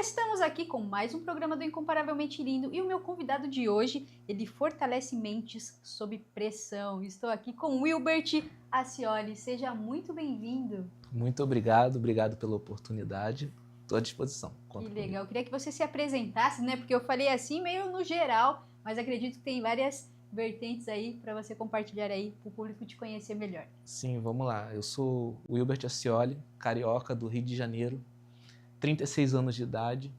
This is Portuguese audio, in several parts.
Estamos aqui com mais um programa do Incomparavelmente Lindo e o meu convidado de hoje, ele fortalece mentes sob pressão. Estou aqui com Wilbert Acioli, seja muito bem-vindo. Muito obrigado, obrigado pela oportunidade. Estou à disposição. Que legal, eu queria que você se apresentasse, né? Porque eu falei assim meio no geral, mas acredito que tem várias vertentes aí para você compartilhar aí para o público te conhecer melhor. Sim, vamos lá. Eu sou o Wilbert Acioli, carioca do Rio de Janeiro, 36 anos de idade,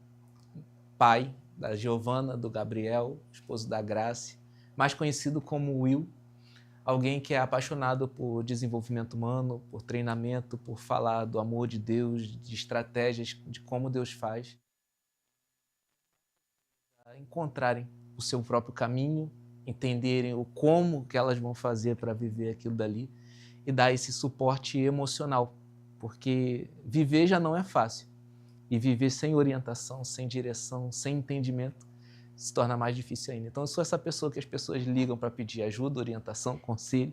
pai da Giovana, do Gabriel, esposo da Grace, mais conhecido como Will, alguém que é apaixonado por desenvolvimento humano, por treinamento, por falar do amor de Deus, de estratégias, de como Deus faz, encontrarem o seu próprio caminho, entenderem o como que elas vão fazer para viver aquilo dali e dar esse suporte emocional, porque viver já não é fácil e viver sem orientação, sem direção, sem entendimento se torna mais difícil ainda. Então eu sou essa pessoa que as pessoas ligam para pedir ajuda, orientação, conselho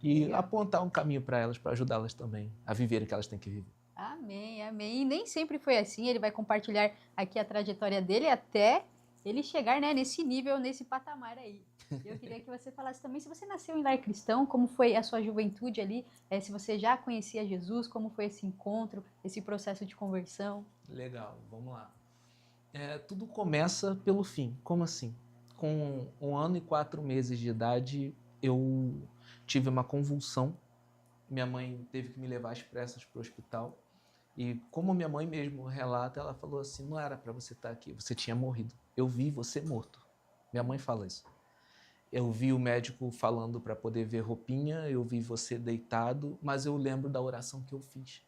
e apontar um caminho para elas, para ajudá-las também a viver o que elas têm que viver. Amém, amém. E nem sempre foi assim, ele vai compartilhar aqui a trajetória dele até ele chegar, né, nesse nível, nesse patamar aí. Eu queria que você falasse também se você nasceu em lar cristão, como foi a sua juventude ali, se você já conhecia Jesus, como foi esse encontro, esse processo de conversão. Legal, vamos lá. Tudo começa pelo fim. Como assim? Com 1 ano e 4 meses de idade, eu tive uma convulsão. Minha mãe teve que me levar às pressas para o hospital. E como minha mãe mesmo relata, ela falou assim, não era para você estar aqui, você tinha morrido. Eu vi você morto. Minha mãe fala isso. Eu vi o médico falando para poder ver roupinha, eu vi você deitado, mas eu lembro da oração que eu fiz.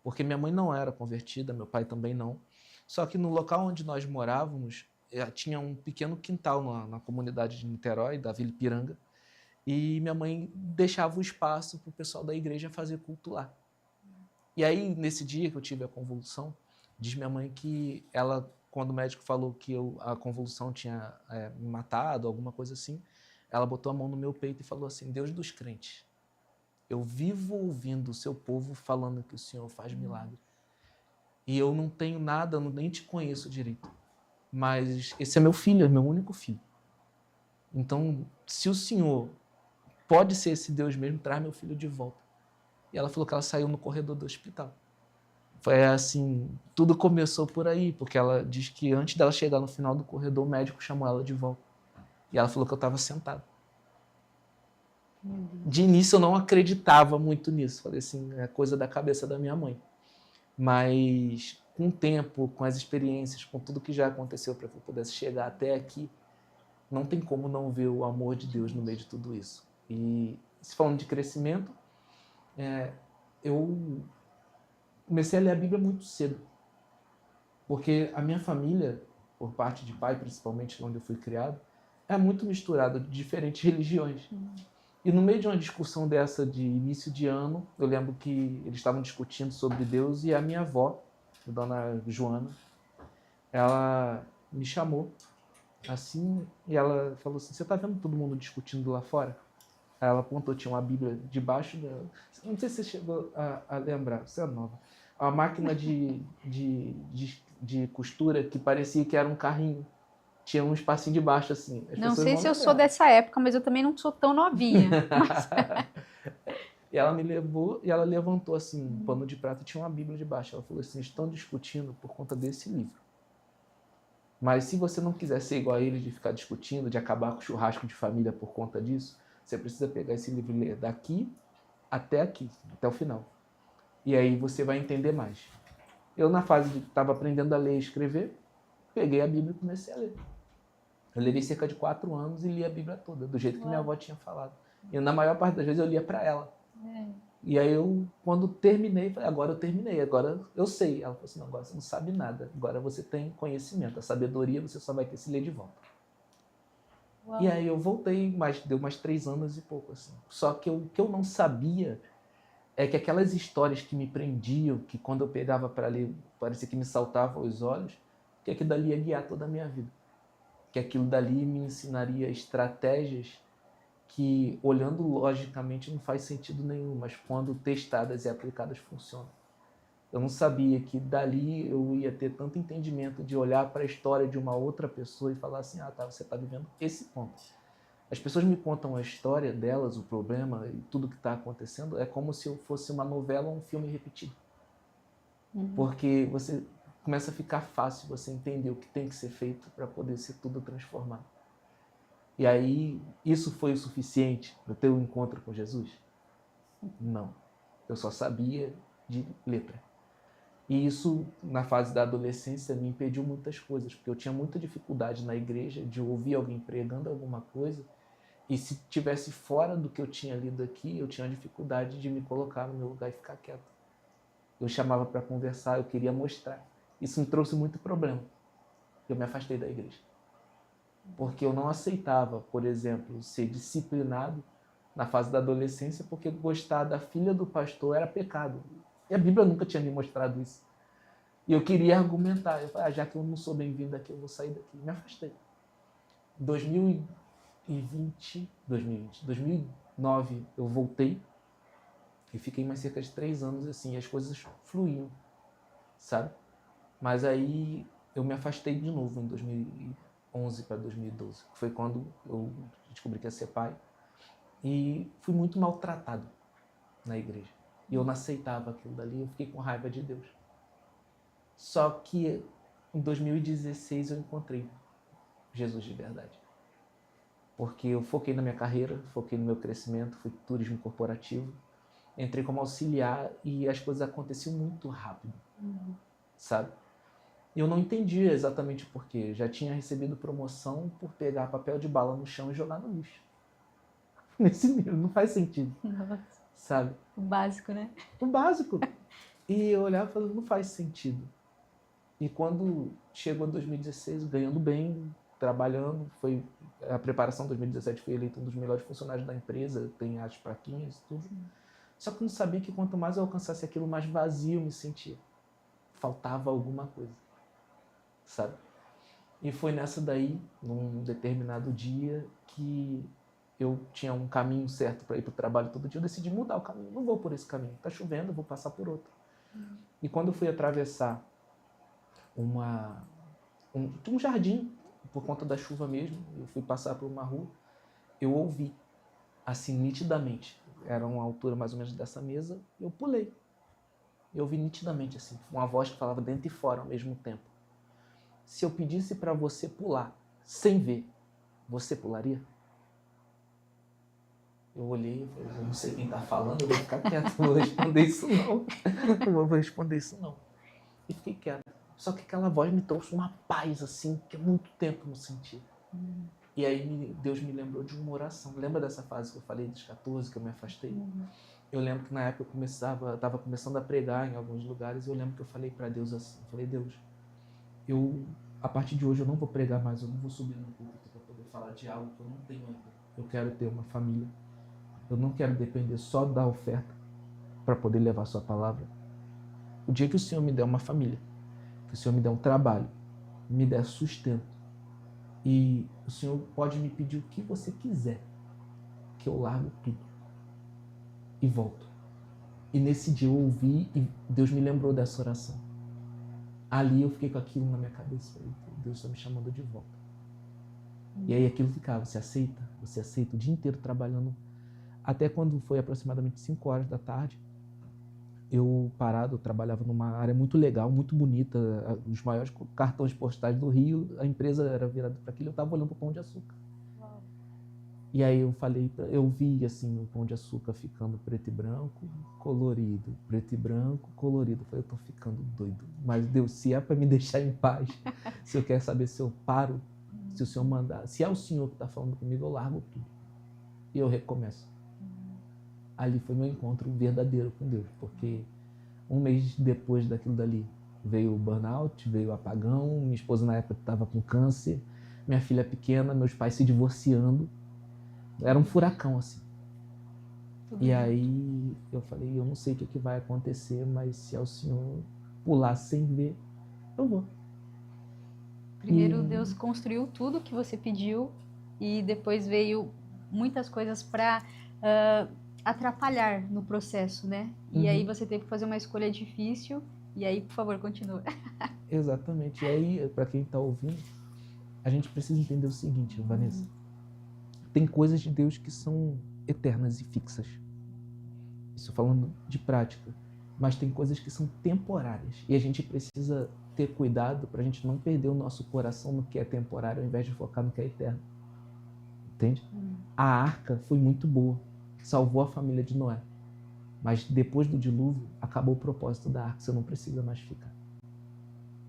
Porque minha mãe não era convertida, meu pai também não. Só que no local onde nós morávamos, tinha um pequeno quintal na comunidade de Niterói, da Vila Ipiranga, e minha mãe deixava o espaço para o pessoal da igreja fazer culto lá. E aí, nesse dia que eu tive a convulsão, diz minha mãe que ela, quando o médico falou que a convulsão tinha me matado, alguma coisa assim, ela botou a mão no meu peito e falou assim, Deus dos crentes, eu vivo ouvindo o seu povo falando que o Senhor faz milagre. E eu não tenho nada, nem te conheço direito. Mas esse é meu filho, é meu único filho. Então, se o Senhor pode ser esse Deus mesmo, traz meu filho de volta. E ela falou que ela saiu no corredor do hospital. Foi assim, tudo começou por aí, porque ela diz que antes dela chegar no final do corredor, o médico chamou ela de volta. E ela falou que eu estava sentado. De início eu não acreditava muito nisso. Falei assim, é coisa da cabeça da minha mãe. Mas com o tempo, com as experiências, com tudo que já aconteceu para que eu pudesse chegar até aqui, não tem como não ver o amor de Deus no meio de tudo isso. E se falando de crescimento, eu comecei a ler a Bíblia muito cedo. Porque a minha família, por parte de pai, principalmente onde eu fui criado, é muito misturada de diferentes religiões. E no meio de uma discussão dessa de início de ano, eu lembro que eles estavam discutindo sobre Deus e a minha avó, a dona Joana, ela me chamou assim e ela falou assim, você tá vendo todo mundo discutindo lá fora? Aí ela apontou, tinha uma Bíblia debaixo dela. Não sei se você chegou a lembrar, você é nova. A máquina de costura que parecia que era um carrinho. Tinha um espacinho de baixo, assim. As Não pessoas sei não se eu sou lembravam. dessa época, mas eu também não sou tão novinha. E ela me levou e ela levantou assim, um pano de prata e tinha uma Bíblia debaixo. Ela falou assim, estão discutindo por conta desse livro. Mas se você não quiser ser igual a eles, de ficar discutindo, de acabar com o churrasco de família por conta disso, você precisa pegar esse livro e ler daqui, até o final. E aí você vai entender mais. Eu, na fase de que estava aprendendo a ler e escrever, peguei a Bíblia e comecei a ler. Eu levei cerca de 4 anos e li a Bíblia toda, do jeito que minha avó tinha falado. E na maior parte das vezes eu lia para ela. E aí eu, quando terminei, falei, agora eu terminei, agora eu sei. Ela falou assim, não, agora você não sabe nada, agora você tem conhecimento, a sabedoria você só vai ter se ler de volta. Uau. E aí eu voltei, deu mais 3 anos e pouco, assim. Só que o que eu não sabia é que aquelas histórias que me prendiam, que quando eu pegava para ler, parecia que me saltavam aos olhos, que aquilo dali ia guiar toda a minha vida. Que aquilo dali me ensinaria estratégias que, olhando logicamente, não faz sentido nenhum, mas quando testadas e aplicadas, funcionam. Eu não sabia que dali eu ia ter tanto entendimento de olhar para a história de uma outra pessoa e falar assim, tá, você está vivendo esse ponto. As pessoas me contam a história delas, o problema e tudo que está acontecendo, é como se eu fosse uma novela ou um filme repetido. Porque você começa a ficar fácil você entender o que tem que ser feito para poder ser tudo transformado. E aí, isso foi o suficiente para ter um encontro com Jesus? Não. Eu só sabia de letra. E isso, na fase da adolescência, me impediu muitas coisas, porque eu tinha muita dificuldade na igreja de ouvir alguém pregando alguma coisa, e se tivesse fora do que eu tinha lido aqui, eu tinha dificuldade de me colocar no meu lugar e ficar quieto. Eu chamava para conversar, eu queria mostrar. Isso me trouxe muito problema. Eu me afastei da igreja. Porque eu não aceitava, por exemplo, ser disciplinado na fase da adolescência, porque gostar da filha do pastor era pecado. E a Bíblia nunca tinha me mostrado isso. E eu queria argumentar. Eu falei, já que eu não sou bem-vindo aqui, eu vou sair daqui. Me afastei. Em 2009, eu voltei e fiquei mais cerca de 3 anos assim, e as coisas fluíam, sabe? Mas aí eu me afastei de novo em 2011 para 2012, que foi quando eu descobri que ia ser pai. E fui muito maltratado na igreja. E eu não aceitava aquilo dali, eu fiquei com raiva de Deus. Só que em 2016 eu encontrei Jesus de verdade. Porque eu foquei na minha carreira, foquei no meu crescimento, fui turismo corporativo, entrei como auxiliar e as coisas aconteciam muito rápido, sabe? E eu não entendia exatamente por quê. Já tinha recebido promoção por pegar papel de bala no chão e jogar no lixo. Nesse nível, não faz sentido. Nossa. Sabe? O básico, né? O básico. E eu olhava e falava, não faz sentido. E quando chegou 2016, ganhando bem, trabalhando, foi a preparação de 2017, fui eleito um dos melhores funcionários da empresa, tem as plaquinhas e tudo. Só que eu não sabia que quanto mais eu alcançasse aquilo, mais vazio eu me sentia. Faltava alguma coisa, sabe? E foi nessa daí, num determinado dia, que eu tinha um caminho certo para ir para o trabalho todo dia. Eu decidi mudar o caminho. Não vou por esse caminho. Está chovendo, eu vou passar por outro. E quando eu fui atravessar um jardim, por conta da chuva mesmo, eu fui passar por uma rua, eu ouvi, assim, nitidamente. Era uma altura mais ou menos dessa mesa, eu pulei. Eu ouvi nitidamente, assim, uma voz que falava dentro e fora ao mesmo tempo. Se eu pedisse para você pular, sem ver, você pularia? Eu olhei e falei, eu não sei quem está falando, eu vou ficar quieto, não vou responder isso não. Não vou responder isso não. E fiquei quieto. Só que aquela voz me trouxe uma paz, assim, que há muito tempo não sentia. E aí Deus me lembrou de uma oração. Lembra dessa fase que eu falei dos 14, que eu me afastei? Eu lembro que na época eu estava começando a pregar em alguns lugares, e eu lembro que eu falei para Deus assim, eu falei, Deus, a partir de hoje eu não vou pregar mais, eu não vou subir no púlpito para poder falar de algo que eu não tenho ainda. Eu quero ter uma família. Eu não quero depender só da oferta para poder levar a sua palavra. O dia que o Senhor me der uma família, que o Senhor me der um trabalho, me der sustento, e o Senhor pode me pedir o que você quiser, que eu largo tudo e volto. E nesse dia eu ouvi e Deus me lembrou dessa oração. Ali eu fiquei com aquilo na minha cabeça. Deus está me chamando de volta. E aí aquilo ficava, você aceita? Você aceita o dia inteiro trabalhando. Até quando foi aproximadamente 5 horas da tarde, eu trabalhava numa área muito legal, muito bonita, os maiores cartões postais do Rio, a empresa era virada para aquilo, eu estava olhando para o Pão de Açúcar. Uau. E aí eu vi assim o Pão de Açúcar ficando preto e branco, colorido, preto e branco, colorido. Eu falei, eu estou ficando doido, mas Deus, se é para me deixar em paz, se eu quero saber se eu paro, se o Senhor mandar, se é o Senhor que está falando comigo, eu largo tudo e eu recomeço. Ali foi meu encontro verdadeiro com Deus, porque um mês depois daquilo dali veio o burnout, veio o apagão, minha esposa na época estava com câncer, minha filha pequena, meus pais se divorciando, era um furacão assim. E aí eu falei, eu não sei o que vai acontecer, mas se é o Senhor pular sem ver, eu vou. Primeiro Deus construiu tudo que você pediu e depois veio muitas coisas para atrapalhar no processo, né? E aí você teve que fazer uma escolha difícil E aí, por favor, continua. Exatamente. E aí, para quem está ouvindo, a gente precisa entender o seguinte, Vanessa. Tem coisas de Deus que são eternas e fixas. Isso falando de prática. Mas tem coisas que são temporárias. E a gente precisa ter cuidado para a gente não perder o nosso coração no que é temporário ao invés de focar no que é eterno. Entende? A arca foi muito boa. Salvou a família de Noé. Mas depois do dilúvio, acabou o propósito da arca. Você não precisa mais ficar.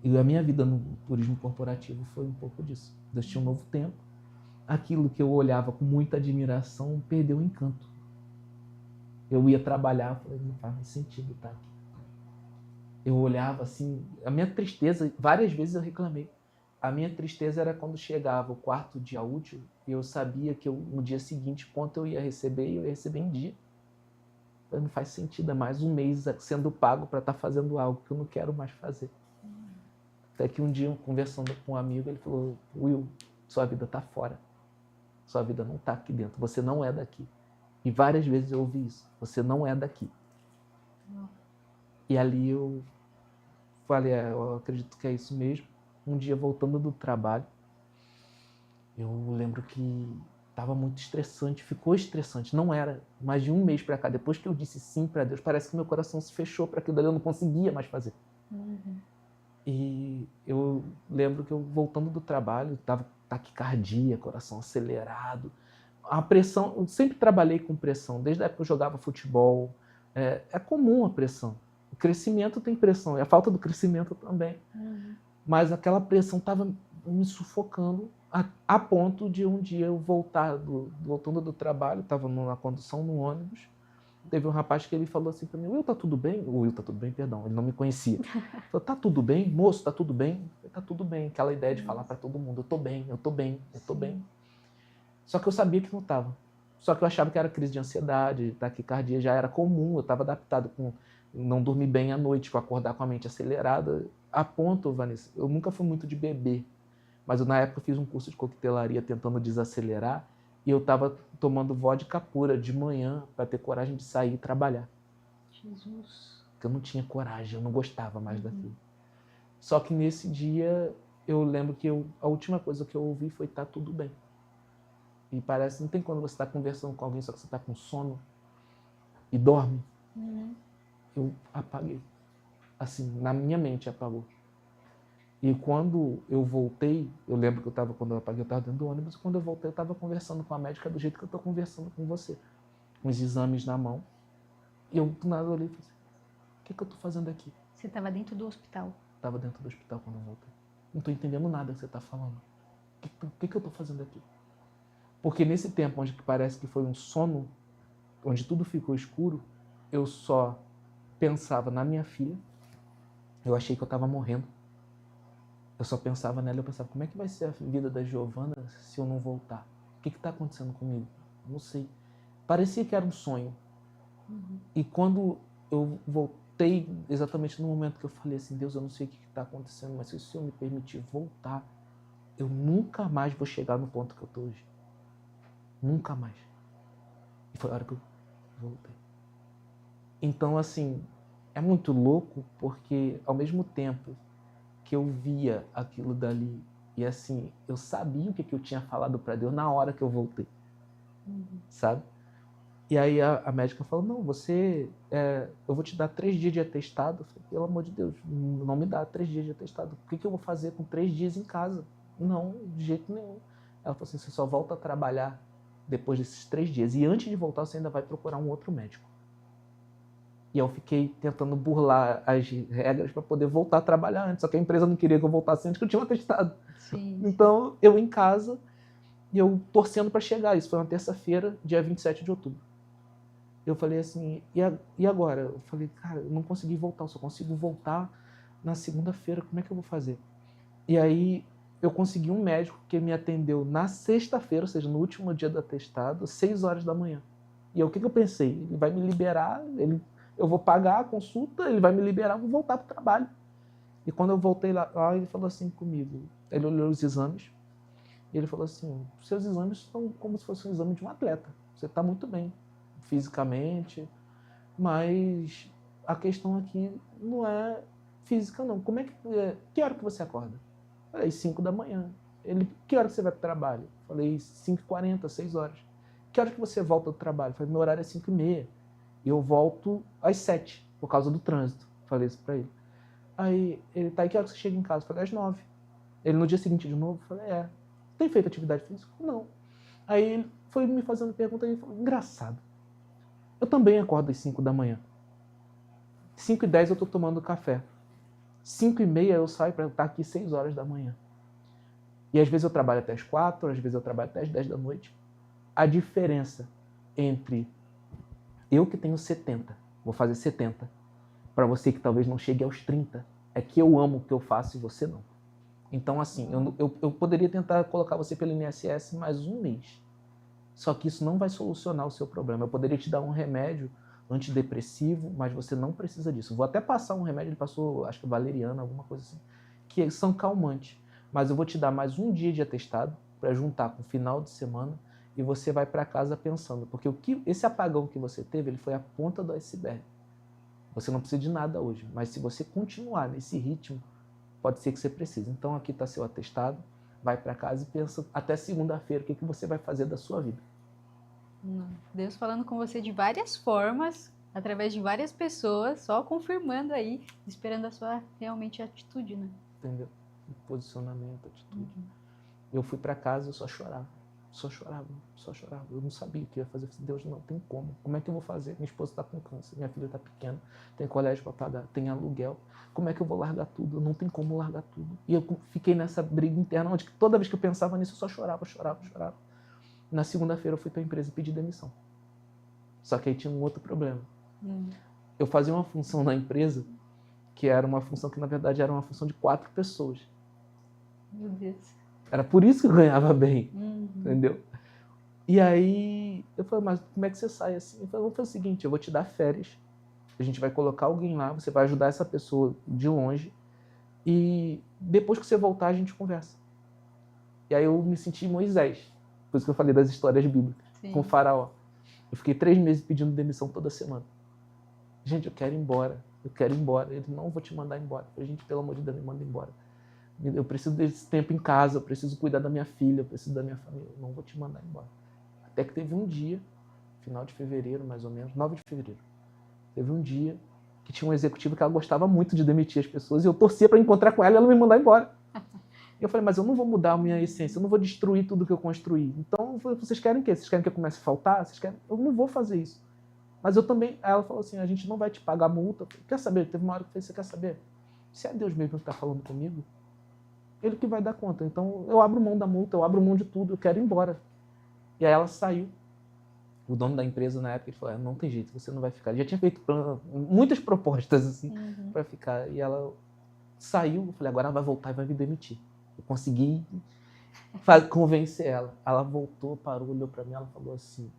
E a minha vida no turismo corporativo foi um pouco disso. Deus tinha um novo tempo. Aquilo que eu olhava com muita admiração perdeu o encanto. Eu ia trabalhar, falei, não faz mais sentido estar aqui. Eu olhava assim, a minha tristeza, várias vezes eu reclamei. A minha tristeza era quando chegava o quarto dia útil e eu sabia que no dia seguinte, quanto eu ia receber, e eu ia receber em dia. Não faz sentido, é mais um mês sendo pago para estar fazendo algo que eu não quero mais fazer. Até que um dia, conversando com um amigo, ele falou, Will, sua vida está fora. Sua vida não está aqui dentro, você não é daqui. E várias vezes eu ouvi isso, você não é daqui. E ali eu falei, eu acredito que é isso mesmo. Um dia, voltando do trabalho, eu lembro que estava muito estressante, ficou estressante, não era, mas de um mês para cá, depois que eu disse sim para Deus, parece que meu coração se fechou para aquilo dali, eu não conseguia mais fazer. E eu lembro que eu, voltando do trabalho, estava taquicardia, coração acelerado, a pressão, eu sempre trabalhei com pressão, desde a época que eu jogava futebol, é comum a pressão. O crescimento tem pressão, e a falta do crescimento também. Mas aquela pressão estava me sufocando a ponto de um dia eu voltando do trabalho, estava na condução no ônibus, teve um rapaz que ele falou assim para mim, Will, tá tudo bem? O Will, tá tudo bem, perdão, ele não me conhecia. Ele falou, tá tudo bem? Moço, tá tudo bem? Eu falei, tá tudo bem. Aquela ideia de falar para todo mundo, eu tô bem, eu tô bem, eu tô bem. Só que eu sabia que não estava. Só que eu achava que era crise de ansiedade, taquicardia já era comum, eu estava adaptado com não dormir bem à noite, com acordar com a mente acelerada. A ponto, Vanessa, eu nunca fui muito de beber, mas eu, na época, fiz um curso de coquetelaria tentando desacelerar e eu estava tomando vodka pura de manhã para ter coragem de sair e trabalhar. Jesus. Porque eu não tinha coragem, eu não gostava mais daquilo. Só que nesse dia, eu lembro que a última coisa que eu ouvi foi tá tudo bem. E parece, não tem quando você está conversando com alguém, só que você está com sono e dorme. Eu apaguei. Assim, na minha mente apagou. E quando eu voltei, eu lembro que quando eu apaguei, eu estava dentro do ônibus, e quando eu voltei, eu estava conversando com a médica do jeito que eu estou conversando com você. Com os exames na mão. E eu, do nada, olhei e falei assim, o que eu estou fazendo aqui? Você estava dentro do hospital? Estava dentro do hospital quando eu voltei. Não estou entendendo nada que você está falando. O que eu estou fazendo aqui? Porque nesse tempo onde parece que foi um sono, onde tudo ficou escuro, eu só pensava na minha filha. Eu achei que eu estava morrendo. Eu só pensava nela, eu pensava, como é que vai ser a vida da Giovana se eu não voltar? O que está acontecendo comigo? Não sei. Parecia que era um sonho. E quando eu voltei, exatamente no momento que eu falei assim, Deus, eu não sei o que está acontecendo, mas se o Senhor me permitir voltar, eu nunca mais vou chegar no ponto que eu estou hoje. Nunca mais. E foi a hora que eu voltei. Então, assim, é muito louco porque, ao mesmo tempo que eu via aquilo dali e, assim, eu sabia o que eu tinha falado para Deus na hora que eu voltei, sabe? E aí a médica falou, não, eu vou te dar 3 dias de atestado. Eu falei, pelo amor de Deus, não me dá 3 dias de atestado. O que eu vou fazer com 3 dias em casa? Não, de jeito nenhum. Ela falou assim, você só volta a trabalhar depois desses 3 dias. E antes de voltar, você ainda vai procurar um outro médico. E eu fiquei tentando burlar as regras para poder voltar a trabalhar antes. Só que a empresa não queria que eu voltasse antes, que eu tinha um atestado. Sim. Então, eu em casa, e eu torcendo para chegar. Isso foi uma terça-feira, dia 27 de outubro. Eu falei assim, e agora? Eu falei, cara, eu não consegui voltar, eu só consigo voltar na segunda-feira, como é que eu vou fazer? E aí eu consegui um médico que me atendeu na sexta-feira, ou seja, no último dia do atestado, 6 horas da manhã. E o que eu pensei? Ele vai me liberar, eu vou pagar a consulta, ele vai me liberar, eu vou voltar para o trabalho. E quando eu voltei lá, ele falou assim comigo, ele olhou os exames, e ele falou assim, seus exames são como se fosse um exame de um atleta, você está muito bem fisicamente, mas a questão aqui não é Física não. Que hora que você acorda? Falei, 5 da manhã. Ele, que hora que você vai para o trabalho? Falei, 5h40, 6 horas. Que hora que você volta do trabalho? Falei, meu horário é 5h30. E eu volto às 7, por causa do trânsito. Falei isso para ele. Aí ele, tá, e que hora que você chega em casa? Falei, às 9. Ele no dia seguinte de novo, falei, tem feito atividade física? Não. Aí ele foi me fazendo pergunta e ele falou, engraçado. Eu também acordo às 5 da manhã. 5h10 eu tô tomando café. 5h30 eu saio para estar aqui 6 horas da manhã. E às vezes eu trabalho até as 4, às vezes eu trabalho até as 10 da noite. A diferença entre eu que tenho 70, vou fazer 70, para você que talvez não chegue aos 30, é que eu amo o que eu faço e você não. Então, assim, eu poderia tentar colocar você pelo INSS mais um mês. Só que isso não vai solucionar o seu problema. Eu poderia te dar um remédio antidepressivo, mas você não precisa disso. Vou até passar um remédio, ele passou, acho que valeriana, alguma coisa assim, que são calmantes. Mas eu vou te dar mais um dia de atestado para juntar com o final de semana e você vai para casa pensando. Porque esse apagão que você teve, ele foi a ponta do iceberg. Você não precisa de nada hoje, mas se você continuar nesse ritmo, pode ser que você precise. Então aqui está seu atestado, vai para casa e pensa até segunda-feira o que você vai fazer da sua vida. Deus falando com você de várias formas, através de várias pessoas, só confirmando aí, esperando a sua realmente atitude, né? Entendeu? Posicionamento, atitude. Eu fui para casa e só chorava. Só chorava. Eu não sabia o que ia fazer. Deus, não tem como. Como é que eu vou fazer? Minha esposa está com câncer, minha filha está pequena, tem colégio para pagar, tem aluguel. Como é que eu vou largar tudo? Não tem como largar tudo. E eu fiquei nessa briga interna, onde toda vez que eu pensava nisso, eu só chorava. Na segunda-feira eu fui para a empresa e pedi demissão. Só que aí tinha um outro problema. Eu fazia uma função na empresa que era uma função que, na verdade, era uma função de 4 pessoas. Meu Deus. Era por isso que eu ganhava bem, entendeu? E aí, eu falei, mas como é que você sai assim? Eu falei, vamos fazer o seguinte, eu vou te dar férias, a gente vai colocar alguém lá, você vai ajudar essa pessoa de longe, e depois que você voltar, a gente conversa. E aí eu me senti Moisés, por isso que eu falei das histórias bíblicas, com o faraó. Eu fiquei 3 meses pedindo demissão toda semana. Gente, eu quero ir embora. Ele, não vou te mandar embora. Eu falei, gente, pelo amor de Deus, me manda embora. Eu preciso desse tempo em casa, eu preciso cuidar da minha filha, eu preciso da minha família. Eu não vou te mandar embora. Até que teve um dia, final de fevereiro, mais ou menos, 9 de fevereiro, teve um dia que tinha um executivo que ela gostava muito de demitir as pessoas e eu torcia para encontrar com ela e ela me mandar embora. E eu falei, mas eu não vou mudar a minha essência, eu não vou destruir tudo que eu construí. Então, vocês querem o quê? Vocês querem que eu comece a faltar? Eu não vou fazer isso. Mas eu também... Aí ela falou assim, a gente não vai te pagar multa. Eu falei, quer saber? Teve uma hora que eu falei, você quer saber? Se é Deus mesmo que está falando comigo, ele que vai dar conta. Então, eu abro mão da multa, eu abro mão de tudo, eu quero ir embora. E aí ela saiu. O dono da empresa, na época, ele falou, não tem jeito, você não vai ficar. Ele já tinha feito muitas propostas, assim, para ficar. E ela saiu, eu falei, agora ela vai voltar e vai me demitir. Eu consegui convencer ela. Ela voltou, parou, olhou para mim, ela falou assim,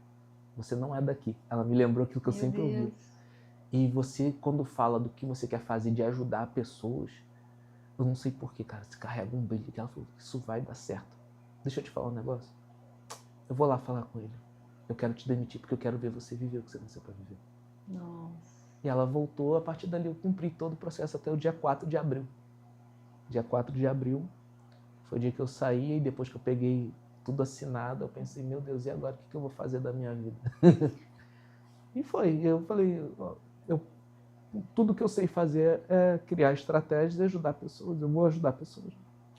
você não é daqui. Ela me lembrou aquilo que eu sempre ouvi. E você, quando fala do que você quer fazer, de ajudar pessoas, eu não sei porquê, cara, você carrega um brilho. Ela falou, isso vai dar certo. Deixa eu te falar um negócio. Eu vou lá falar com ele. Eu quero te demitir porque eu quero ver você viver o que você nasceu para viver. Nossa. E ela voltou, a partir dali eu cumpri todo o processo até o dia 4 de abril. Dia 4 de abril foi o dia que eu saí e depois que eu peguei tudo assinado, eu pensei, meu Deus, e agora o que eu vou fazer da minha vida? E foi, eu falei, tudo que eu sei fazer é criar estratégias e ajudar pessoas, eu vou ajudar pessoas.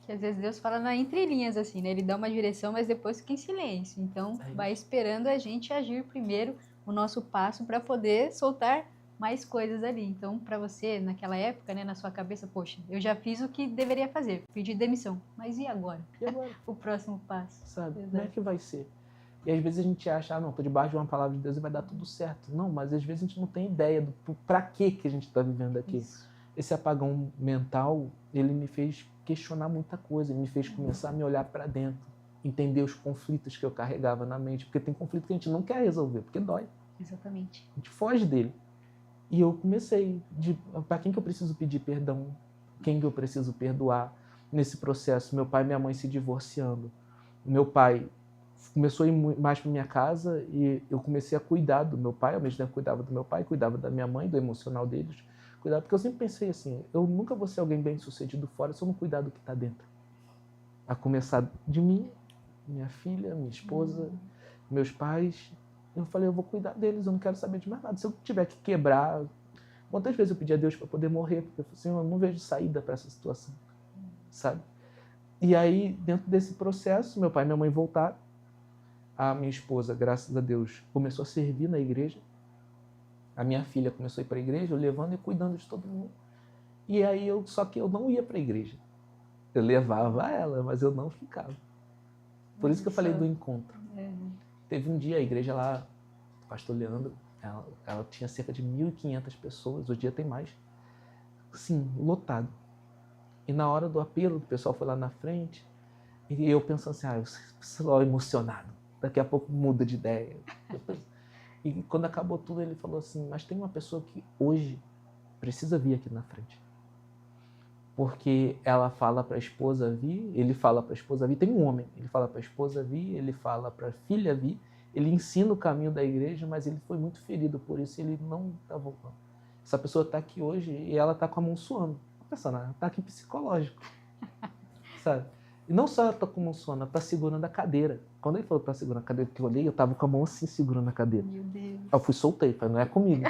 Que às vezes Deus fala na entrelinhas, assim, né? Ele dá uma direção, mas depois fica em silêncio. Então, vai esperando a gente agir primeiro o nosso passo para poder soltar mais coisas ali. Então, para você, naquela época, né, na sua cabeça, poxa, eu já fiz o que deveria fazer, pedi demissão. Mas e agora? E agora? O próximo passo. Sabe? Como é que vai ser? E às vezes a gente acha, não, tô debaixo de uma palavra de Deus e vai dar tudo certo. Não, mas às vezes a gente não tem ideia do para que a gente está vivendo aqui. Isso. Esse apagão mental, ele me fez questionar muita coisa, ele me fez começar a me olhar para dentro, entender os conflitos que eu carregava na mente, porque tem conflito que a gente não quer resolver, porque dói. Exatamente. A gente foge dele. E eu comecei, para quem que eu preciso pedir perdão, quem que eu preciso perdoar nesse processo. Meu pai e minha mãe se divorciando. Meu pai começou a ir mais para minha casa e eu comecei a cuidar do meu pai, ao mesmo tempo cuidava do meu pai, cuidava da minha mãe, do emocional deles, cuidar, porque eu sempre pensei assim, eu nunca vou ser alguém bem-sucedido fora se eu não cuidar do que está dentro. A começar de mim, minha filha, minha esposa, meus pais. Eu falei, eu vou cuidar deles, eu não quero saber de mais nada. Se eu tiver que quebrar... Quantas vezes eu pedi a Deus para poder morrer? Porque eu falei assim, eu não vejo saída para essa situação, sabe? E aí, dentro desse processo, meu pai e minha mãe voltaram. A minha esposa, graças a Deus, começou a servir na igreja. A minha filha começou a ir para a igreja, eu levando e cuidando de todo mundo. E aí, só que eu não ia para a igreja. Eu levava ela, mas eu não ficava. Por isso que eu falei do encontro. Teve um dia, a igreja lá, o pastor Leandro, ela tinha cerca de 1.500 pessoas, hoje em dia tem mais. Sim, lotado. E na hora do apelo, o pessoal foi lá na frente, e eu pensando assim, eu sou emocionado, daqui a pouco muda de ideia. E quando acabou tudo, ele falou assim, mas tem uma pessoa que hoje precisa vir aqui na frente. Porque ela fala para a esposa vir, ele fala para a esposa vir, tem um homem, ele fala para a esposa vir, ele fala para a filha vir, ele ensina o caminho da igreja, mas ele foi muito ferido, por isso ele não está voltando. Essa pessoa está aqui hoje e ela está com a mão suando. Pensando, ela está aqui psicológico, sabe? E não só ela está com a mão suando, ela está segurando a cadeira. Quando ele falou para segurar a cadeira, que eu olhei, eu estava com a mão assim segurando a cadeira. Meu Deus. Eu fui, soltei, falei, não é comigo.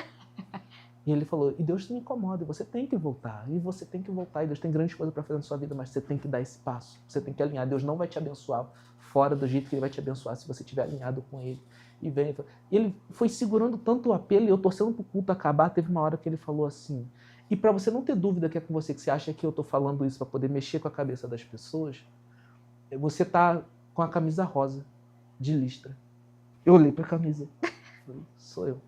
E ele falou, e Deus te incomoda, você tem que voltar, e você tem que voltar, e Deus tem grandes coisas para fazer na sua vida, mas você tem que dar esse passo, você tem que alinhar. Deus não vai te abençoar fora do jeito que Ele vai te abençoar se você estiver alinhado com Ele. E vem. E ele foi segurando tanto o apelo, e eu torcendo para o culto acabar, teve uma hora que ele falou assim, e para você não ter dúvida que é com você, que você acha que eu estou falando isso para poder mexer com a cabeça das pessoas, você está com a camisa rosa, de listra. Eu olhei para a camisa, falei, sou eu.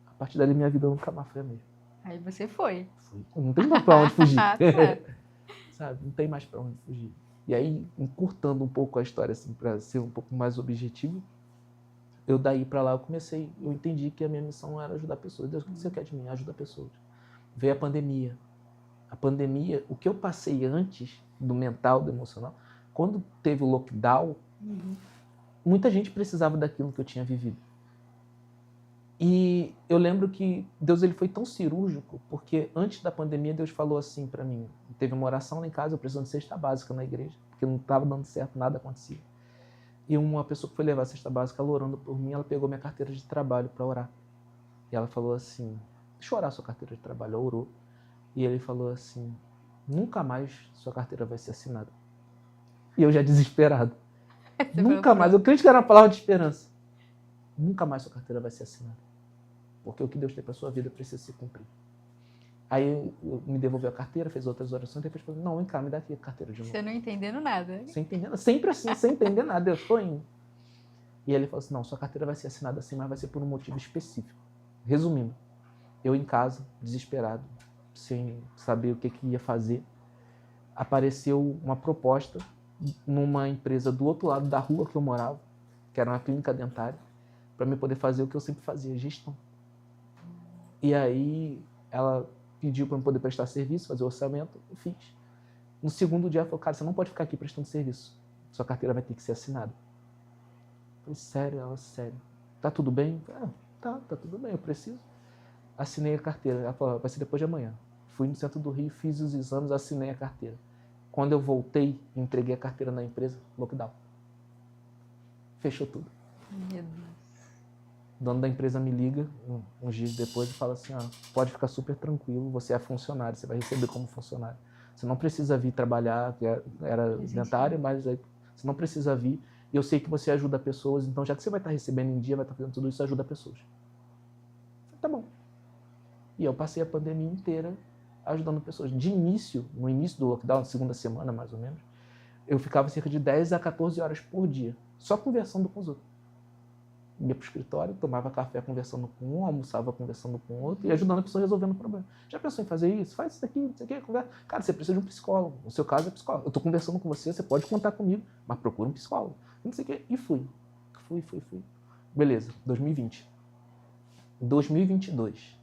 A partir dali, minha vida nunca mais foi a mesma. Aí você foi. Não tem mais para onde fugir. Tá. Sabe? Não tem mais para onde fugir. E aí, encurtando um pouco a história, assim, para ser um pouco mais objetivo, eu daí para lá eu entendi que a minha missão era ajudar pessoas. Deus, o que você quer de mim? Ajudar pessoas. Veio a pandemia. A pandemia, o que eu passei antes do mental, do emocional, quando teve o lockdown, muita gente precisava daquilo que eu tinha vivido. E eu lembro que Deus ele foi tão cirúrgico, porque antes da pandemia Deus falou assim para mim, teve uma oração lá em casa, eu precisando de cesta básica na igreja, porque não estava dando certo, nada acontecia. E uma pessoa que foi levar a cesta básica, ela orando por mim, ela pegou minha carteira de trabalho para orar. E ela falou assim, deixa eu orar sua carteira de trabalho. Ela orou. E ele falou assim, nunca mais sua carteira vai ser assinada. E eu já desesperado. Nunca mais, eu crente que era uma palavra de esperança. Nunca mais sua carteira vai ser assinada. Porque o que Deus tem para sua vida precisa se cumprir. Aí eu me devolveu a carteira, fez outras orações, depois falou, não, vem cá, me dá aqui a carteira de novo. Você não entendendo nada. Sem entender nada, sempre assim, sem entender nada, eu estou indo. E ele falou assim, não, sua carteira vai ser assinada assim, mas vai ser por um motivo específico. Resumindo, eu em casa, desesperado, sem saber o que ia fazer, apareceu uma proposta numa empresa do outro lado da rua que eu morava, que era uma clínica dentária, para me poder fazer o que eu sempre fazia, gestão. E aí ela pediu para eu poder prestar serviço, fazer o orçamento, eu fiz. No segundo dia ela falou, cara, você não pode ficar aqui prestando serviço, sua carteira vai ter que ser assinada. Eu falei, sério? Ela, sério. Tá tudo bem? Tá tudo bem, eu preciso. Assinei a carteira, ela falou, vai ser depois de amanhã. Fui no centro do Rio, fiz os exames, assinei a carteira. Quando eu voltei, entreguei a carteira na empresa, lockdown. Fechou tudo. Meu Deus. O dono da empresa me liga uns dias depois e fala assim, pode ficar super tranquilo, você é funcionário, você vai receber como funcionário. Você não precisa vir trabalhar, que era dentário, mas você não precisa vir. E eu sei que você ajuda pessoas, então já que você vai estar recebendo em dia, vai estar fazendo tudo isso, ajuda pessoas. Tá bom. E eu passei a pandemia inteira ajudando pessoas. De início, no início do lockdown, na segunda semana mais ou menos, eu ficava cerca de 10 a 14 horas por dia, só conversando com os outros. Ia para o escritório, tomava café conversando com um, almoçava conversando com o outro e ajudando a pessoa resolvendo o problema. Já pensou em fazer isso? Faz isso aqui, não sei o quê, conversa. Cara, você precisa de um psicólogo. No seu caso é psicólogo. Eu estou conversando com você, você pode contar comigo, mas procura um psicólogo. Não sei o quê. E fui. Beleza, 2020. 2022.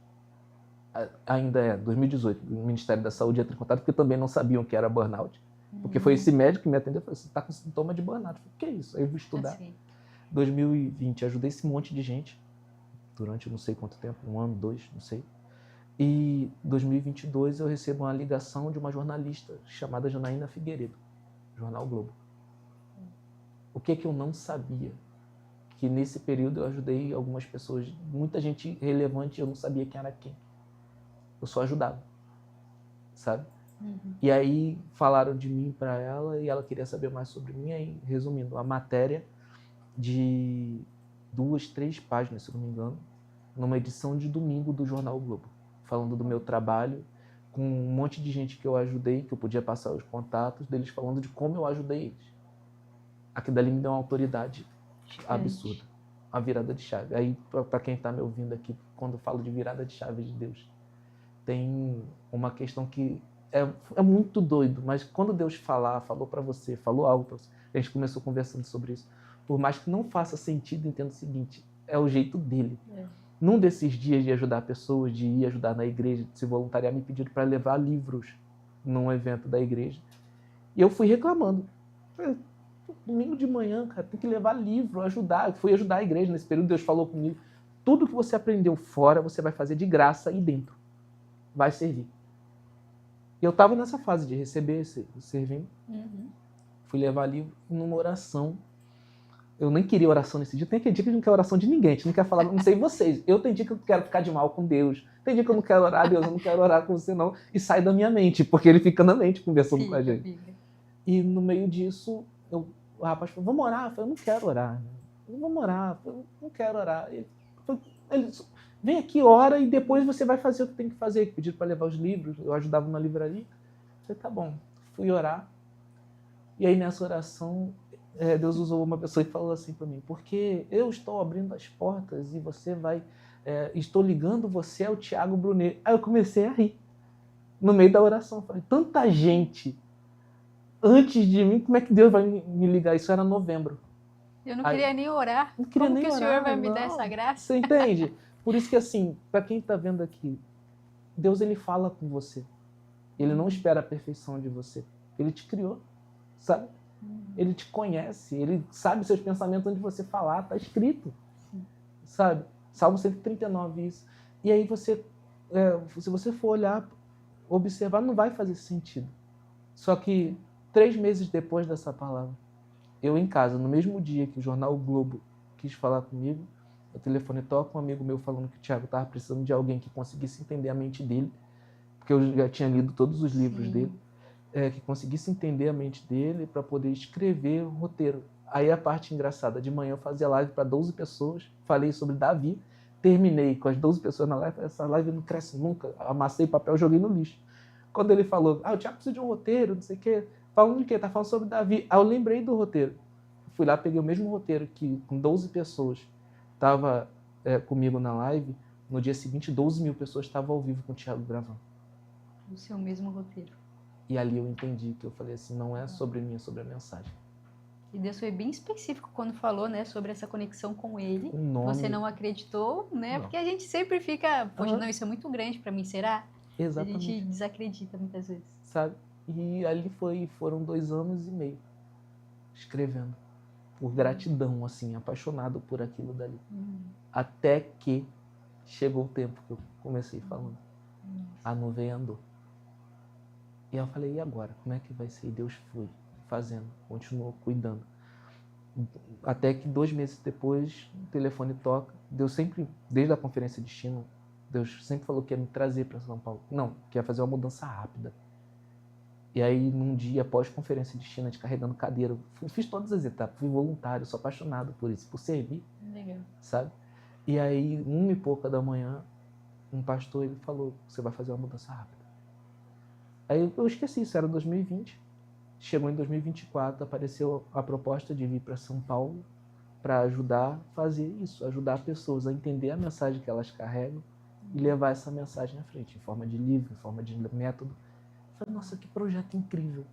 Ainda é 2018. O Ministério da Saúde entra em contato porque também não sabiam que era burnout. Porque foi esse médico que me atendeu e falou, você está com sintoma de burnout. Eu falei, o que é isso? Aí eu vou estudar. Assim. 2020, ajudei esse monte de gente durante não sei quanto tempo, 1 ano, 2, não sei. E em 2022 eu recebo uma ligação de uma jornalista chamada Janaína Figueiredo, Jornal Globo. O que eu não sabia? Que nesse período eu ajudei algumas pessoas, muita gente relevante, eu não sabia quem era quem. Eu só ajudava, sabe? E aí falaram de mim para ela e ela queria saber mais sobre mim. Aí, resumindo, a matéria de 2, 3 páginas, se eu não me engano, numa edição de domingo do Jornal Globo, falando do meu trabalho, com um monte de gente que eu ajudei, que eu podia passar os contatos deles, falando de como eu ajudei eles. Aquilo dali me deu uma autoridade absurda, uma virada de chave. Aí, para quem está me ouvindo aqui, quando eu falo de virada de chave de Deus, tem uma questão que é muito doido, mas quando Deus falou para você, falou algo para você, a gente começou conversando sobre isso, por mais que não faça sentido, entenda o seguinte, é o jeito dele. Num desses dias de ajudar pessoas, de ir ajudar na igreja, de se voluntariar, me pediram para levar livros num evento da igreja. E eu fui reclamando. Domingo de manhã, cara, tem que levar livro, ajudar. Eu fui ajudar a igreja nesse período, Deus falou comigo. Tudo que você aprendeu fora, você vai fazer de graça aí dentro. Vai servir. E eu estava nessa fase de receber, servindo. Fui levar livro numa oração. Eu nem queria oração nesse dia. Tem dia que a gente não quer oração de ninguém. A gente não quer falar, não sei vocês. Eu tenho dia que eu quero ficar de mal com Deus. Tem dia que eu não quero orar, Deus, eu não quero orar com você não. E sai da minha mente, porque ele fica na mente conversando com a gente. E no meio disso, o rapaz falou, vamos orar? Eu falei, eu não quero orar. Vamos orar. Eu não quero orar. Ele vem aqui, ora, e depois você vai fazer o que tem que fazer. Pediram para levar os livros, eu ajudava na livraria. Eu falei, tá bom. Fui orar. E aí nessa oração, Deus usou uma pessoa e falou assim para mim, porque eu estou abrindo as portas e você vai... estou ligando você ao Tiago Brunet. Aí eu comecei a rir. No meio da oração. Eu falei, tanta gente antes de mim, como é que Deus vai me ligar? Isso era novembro. Eu não queria nem orar. Não queria Como nem que orar, o Senhor vai me dar essa graça? Você entende? Por isso que, assim, para quem está vendo aqui, Deus, ele fala com você. Ele não espera a perfeição de você. Ele te criou, sabe? Ele te conhece, ele sabe seus pensamentos antes de você falar, está escrito, sabe? Salmo 139, isso. E aí você, se você for olhar, observar, não vai fazer sentido. Só que 3 meses depois dessa palavra, eu em casa, no mesmo dia que o Jornal Globo quis falar comigo, o telefone toca, um amigo meu falando que o Thiago estava precisando de alguém que conseguisse entender a mente dele, porque eu já tinha lido todos os livros dele, que conseguisse entender a mente dele para poder escrever o roteiro. Aí a parte engraçada, de manhã eu fazia live para 12 pessoas, falei sobre Davi, terminei com as 12 pessoas na live, essa live não cresce nunca, amassei papel, joguei no lixo. Quando ele falou, o Thiago precisa de um roteiro, não sei o quê, falando de quê? Tá falando sobre Davi. Aí eu lembrei do roteiro. Fui lá, peguei o mesmo roteiro que com 12 pessoas estava comigo na live. No dia seguinte, 12 mil pessoas estavam ao vivo com o Thiago gravando. O seu mesmo roteiro. E ali eu entendi que eu falei assim, não é sobre mim, é sobre a mensagem. E Deus foi bem específico quando falou, né, sobre essa conexão com Ele. O nome... Você não acreditou, né? Não. Porque a gente sempre fica, poxa, não, isso é muito grande para mim, será? Exatamente. A gente desacredita muitas vezes. Sabe? E ali foram 2 anos e meio escrevendo. Por gratidão, assim, apaixonado por aquilo dali. Até que chegou o tempo que eu comecei falando. A nuvem andou. E eu falei, e agora? Como é que vai ser? E Deus foi fazendo, continuou cuidando. Até que 2 meses depois, o telefone toca. Deus sempre, desde a conferência de destino, Deus sempre falou que ia me trazer para São Paulo. Não, que ia fazer uma mudança rápida. E aí, num dia após conferência de China, carregando cadeira, fiz todas as etapas, fui voluntário, sou apaixonado por isso, por servir. Legal. Sabe? E aí, 1h pouca da manhã, um pastor ele falou, você vai fazer uma mudança rápida. Aí eu esqueci, isso era 2020. Chegou em 2024, apareceu a proposta de vir para São Paulo para ajudar a fazer isso, ajudar pessoas a entender a mensagem que elas carregam e levar essa mensagem à frente, em forma de livro, em forma de método. Eu falei, nossa, que projeto incrível.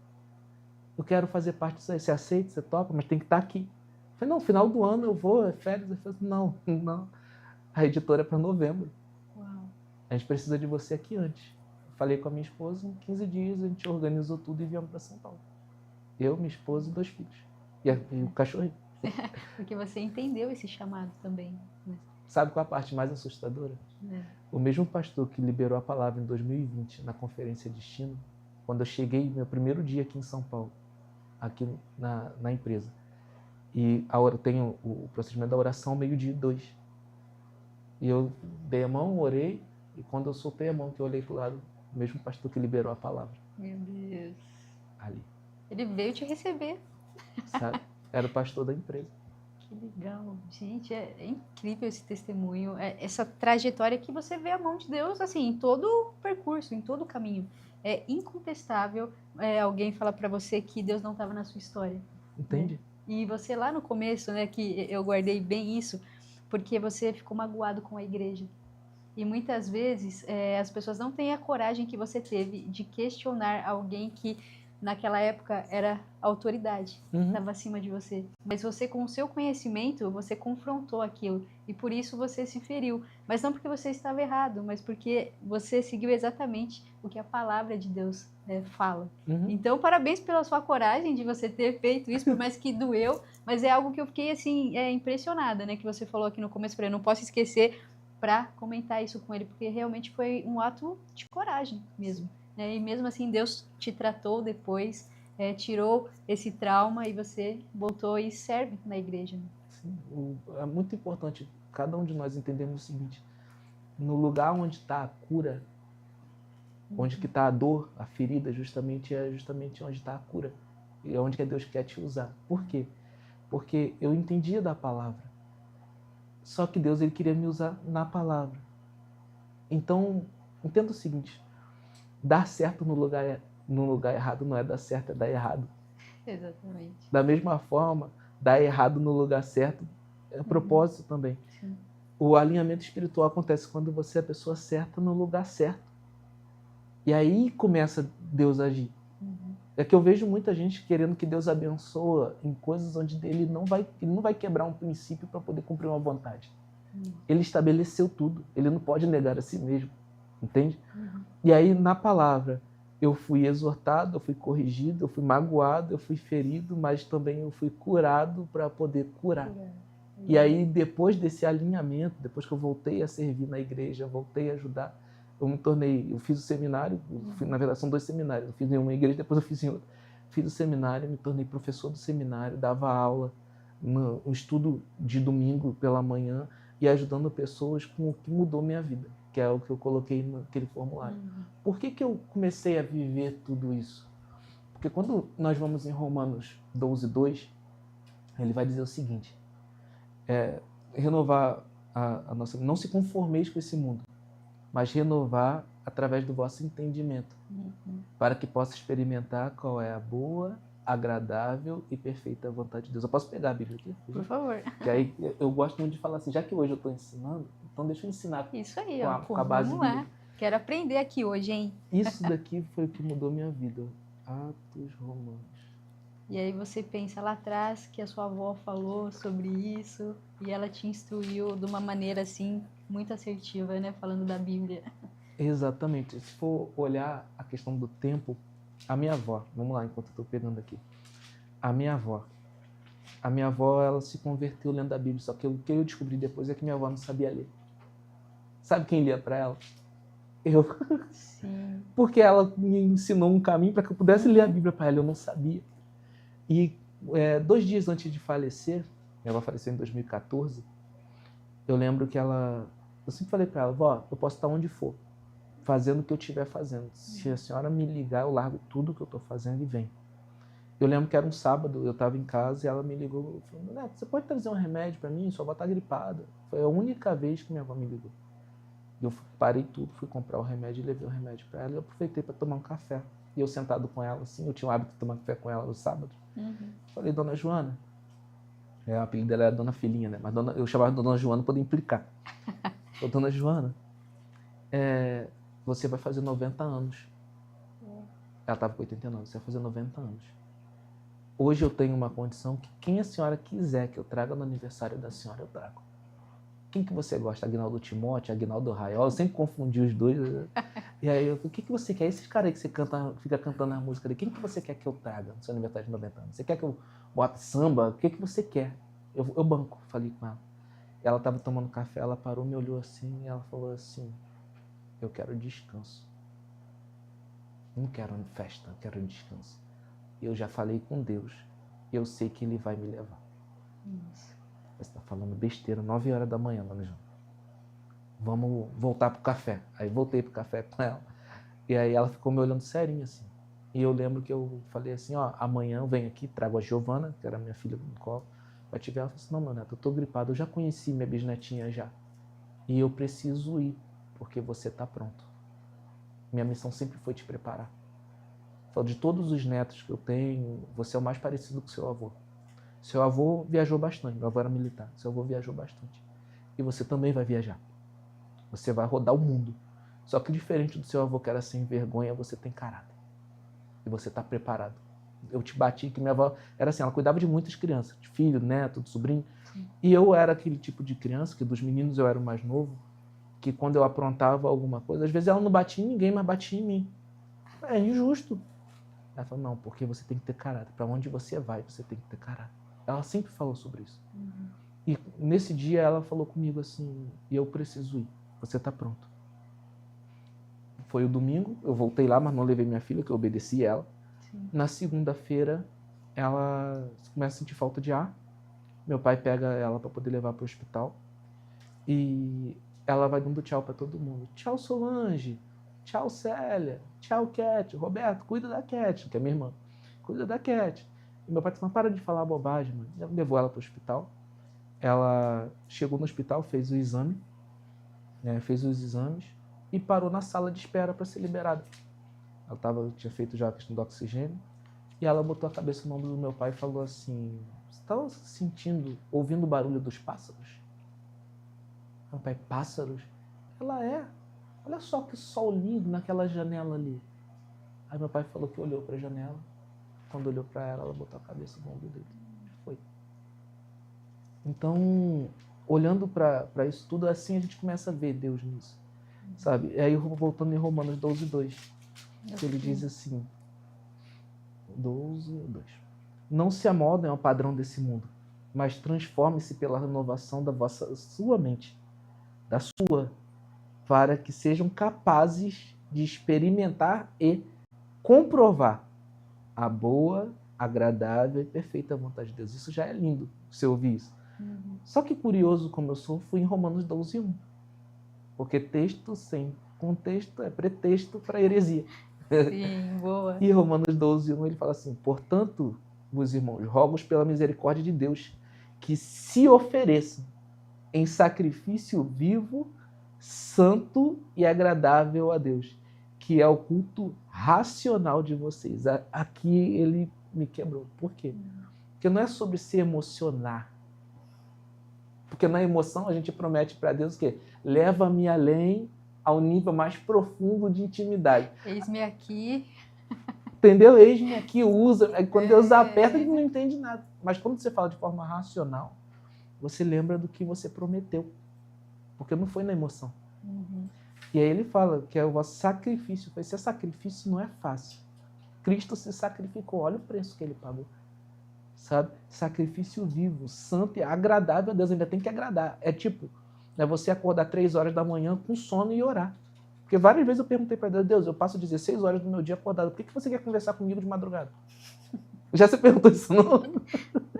Eu quero fazer parte disso aí. Você aceita, você topa, mas tem que estar aqui. Eu falei, não, final do ano eu vou, é férias. Eu falei, não. A editora é para novembro. Uau. A gente precisa de você aqui antes. Eu falei com a minha esposa, em 15 dias a gente organizou tudo e viemos para São Paulo. Eu, minha esposa e 2 filhos. E o cachorrinho. Porque você entendeu esse chamado também, né? Sabe qual é a parte mais assustadora? O mesmo pastor que liberou a palavra em 2020 na Conferência Destino, quando eu cheguei, meu primeiro dia aqui em São Paulo, aqui na empresa, e tem o procedimento da oração meio-dia 2. E eu dei a mão, orei, e quando eu soltei a mão, que eu olhei para o lado, o mesmo pastor que liberou a palavra. Meu Deus. Ali. Ele veio te receber. Sabe? Era o pastor da empresa. Que legal. Gente, é incrível esse testemunho, essa trajetória que você vê a mão de Deus, assim, em todo o percurso, em todo o caminho. É incontestável alguém falar para você que Deus não estava na sua história. Entende? Né? E você lá no começo, né, que eu guardei bem isso, porque você ficou magoado com a igreja. E muitas vezes as pessoas não têm a coragem que você teve de questionar alguém que naquela época era autoridade, estava acima de você. Mas você, com o seu conhecimento, você confrontou aquilo. E por isso você se feriu. Mas não porque você estava errado, mas porque você seguiu exatamente o que a palavra de Deus fala. Então, parabéns pela sua coragem de você ter feito isso, por mais que doeu. Mas é algo que eu fiquei, assim, impressionada, né? Que você falou aqui no começo, eu não posso esquecer para comentar isso com ele, porque realmente foi um ato de coragem mesmo. Né? E mesmo assim, Deus te tratou depois, tirou esse trauma e você voltou e serve na igreja. Né? Sim, é muito importante cada um de nós entendermos o seguinte: no lugar onde está a cura, onde que está a dor, a ferida, justamente onde está a cura. E é onde que Deus quer te usar. Por quê? Porque eu entendia da palavra. Só que Deus ele queria me usar na palavra. Então, entenda o seguinte: dar certo no lugar errado não é dar certo, é dar errado. Exatamente. Da mesma forma, dar errado no lugar certo é propósito também. Sim. O alinhamento espiritual acontece quando você é a pessoa certa no lugar certo. E aí começa Deus a agir. É que eu vejo muita gente querendo que Deus abençoe em coisas onde ele não vai quebrar um princípio para poder cumprir uma vontade. Ele estabeleceu tudo. Ele não pode negar a si mesmo. Entende? E aí, na palavra, eu fui exortado, eu fui corrigido, eu fui magoado, eu fui ferido, mas também eu fui curado para poder curar. E aí, depois desse alinhamento, depois que eu voltei a servir na igreja, voltei a ajudar, eu fiz o seminário, na verdade são 2 seminários, eu fiz em uma igreja, depois eu fiz em outra. Fiz o seminário, me tornei professor do seminário, dava aula, um estudo de domingo pela manhã e ajudando pessoas com o que mudou minha vida, que é o que eu coloquei naquele formulário. Por que eu comecei a viver tudo isso? Porque quando nós vamos em Romanos 12:2, ele vai dizer o seguinte: renovar a nossa... Não se conformeis com esse mundo, mas renovar através do vosso entendimento, para que possa experimentar qual é a boa, agradável e perfeita vontade de Deus. Eu posso pegar a Bíblia aqui? Por favor. Que aí eu gosto muito de falar assim, já que hoje eu estou ensinando, então deixa eu ensinar isso aí, com a base vamos lá. bíblica. Quero aprender aqui hoje, hein? Isso daqui foi o que mudou minha vida. Atos Romanos. E aí você pensa lá atrás que a sua avó falou sobre isso e ela te instruiu de uma maneira assim muito assertiva, né? Falando da Bíblia. Exatamente. Se for olhar a questão do tempo, a minha avó, vamos lá, enquanto eu estou pegando aqui. A minha avó, ela se converteu lendo a Bíblia, só que o que eu descobri depois é que minha avó não sabia ler. Sabe quem lia para ela? Eu. Sim. Porque ela me ensinou um caminho para que eu pudesse ler a Bíblia para ela, eu não sabia. E 2 dias antes de falecer, minha avó faleceu em 2014, eu lembro que eu sempre falei para ela: vó, eu posso estar onde for, fazendo o que eu estiver fazendo. Se a senhora me ligar, eu largo tudo que eu estou fazendo e venho. Eu lembro que era um sábado, eu estava em casa e ela me ligou, falando: Neto, você pode trazer um remédio para mim? Sua avó está gripada. Foi a única vez que minha avó me ligou. Eu parei tudo, fui comprar o remédio e levei o remédio para ela. E eu aproveitei para tomar um café. E eu sentado com ela, assim, eu tinha o hábito de tomar café com ela no sábado. Falei: dona Joana, o apelido dela era Dona Filhinha, né? Mas eu chamava de Dona Joana para implicar. Falei: dona Joana, você vai fazer 90 anos. Ela estava com 89, você vai fazer 90 anos. Hoje eu tenho uma condição que quem a senhora quiser que eu traga no aniversário da senhora, eu trago. Quem que você gosta? Aguinaldo Timóteo, Aguinaldo Raiol? Eu sempre confundi os dois. E aí eu falei: o que você quer? Esses caras aí que você fica cantando a música ali, quem que você quer que eu traga no seu aniversário de 90 anos? Você quer que eu bote samba? O que você quer? Eu banco, falei com ela. Ela estava tomando café, ela parou, me olhou assim e ela falou assim, eu quero descanso. Não quero festa, eu quero descanso. Eu já falei com Deus, eu sei que Ele vai me levar. Isso. Você está falando besteira, 9 horas da manhã, Dona Jana. Vamos voltar pro café. Aí voltei pro café com ela. E aí ela ficou me olhando serinho assim. E eu lembro que eu falei assim, ó, amanhã eu venho aqui, trago a Giovana, que era minha filha no colo, vai te ver. Ela falou assim, não, meu neto, eu tô gripado, eu já conheci minha bisnetinha já. E eu preciso ir, porque você tá pronto. Minha missão sempre foi te preparar. Falou, de todos os netos que eu tenho, você é o mais parecido com seu avô. Seu avô viajou bastante, meu avô era militar, seu avô viajou bastante. E você também vai viajar. Você vai rodar o mundo. Só que diferente do seu avô que era sem vergonha, você tem caráter. E você está preparado. Eu te bati, que minha avó era assim, ela cuidava de muitas crianças, de filho, neto, de sobrinho. Sim. E eu era aquele tipo de criança, que dos meninos eu era o mais novo, que quando eu aprontava alguma coisa, às vezes ela não batia em ninguém, mas batia em mim. É injusto. Ela falou, não, porque você tem que ter caráter. Para onde você vai, você tem que ter caráter. Ela sempre falou sobre isso. Uhum. E nesse dia ela falou comigo assim, eu preciso ir, você está pronto. Foi o domingo, eu voltei lá, mas não levei minha filha, que eu obedeci ela. Sim. Na segunda-feira, ela começa a sentir falta de ar. Meu pai pega ela para poder levar para o hospital. E ela vai dando tchau para todo mundo. Tchau, Solange. Tchau, Célia. Tchau, Cat. Roberto, cuida da Cat, que é minha irmã. Cuida da Cat. E meu pai disse, mas para de falar bobagem, mano. Ele levou ela para o hospital. Ela chegou no hospital, fez o exame, né, fez os exames e parou na sala de espera para ser liberada. Ela tinha feito já a questão do oxigênio e ela botou a cabeça no ombro do meu pai e falou assim, você estava sentindo, ouvindo o barulho dos pássaros? Meu pai, pássaros? Ela é. Olha só que sol lindo naquela janela ali. Aí meu pai falou que olhou para a janela. Quando olhou para ela, ela botou a cabeça no ombro dele. Foi. Então, olhando para isso tudo, assim a gente começa a ver Deus nisso, sabe? E aí, voltando em Romanos 12:2, que ele diz assim, 12:2, não se amoldem ao padrão desse mundo, mas transforme-se pela renovação da sua mente, da sua, para que sejam capazes de experimentar e comprovar a boa, agradável e perfeita vontade de Deus. Isso já é lindo, você ouvir isso. Uhum. Só que curioso como eu sou, fui em Romanos 12:1. Porque texto sem contexto é pretexto para heresia. Sim, boa. E Romanos 12:1 ele fala assim, portanto, meus irmãos, rogo pela misericórdia de Deus, que se ofereçam em sacrifício vivo, santo e agradável a Deus, que é o culto racional de vocês. Aqui ele me quebrou. Por quê? Porque não é sobre se emocionar. Porque na emoção a gente promete para Deus o quê? Leva-me além ao nível mais profundo de intimidade. Eis-me aqui. Entendeu? Eis-me aqui, usa. Quando Deus aperta, a gente não entende nada. Mas quando você fala de forma racional, você lembra do que você prometeu. Porque não foi na emoção. Uhum. E aí ele fala que é o vosso sacrifício. Esse sacrifício não é fácil. Cristo se sacrificou. Olha o preço que ele pagou. Sabe? Sacrifício vivo, santo e agradável a Deus. Ainda tem que agradar. É tipo, né, você acordar 3 horas da manhã com sono e orar. Porque várias vezes eu perguntei para Deus, Deus, eu passo 16 horas do meu dia acordado. Por que você quer conversar comigo de madrugada? Já você perguntou isso, não?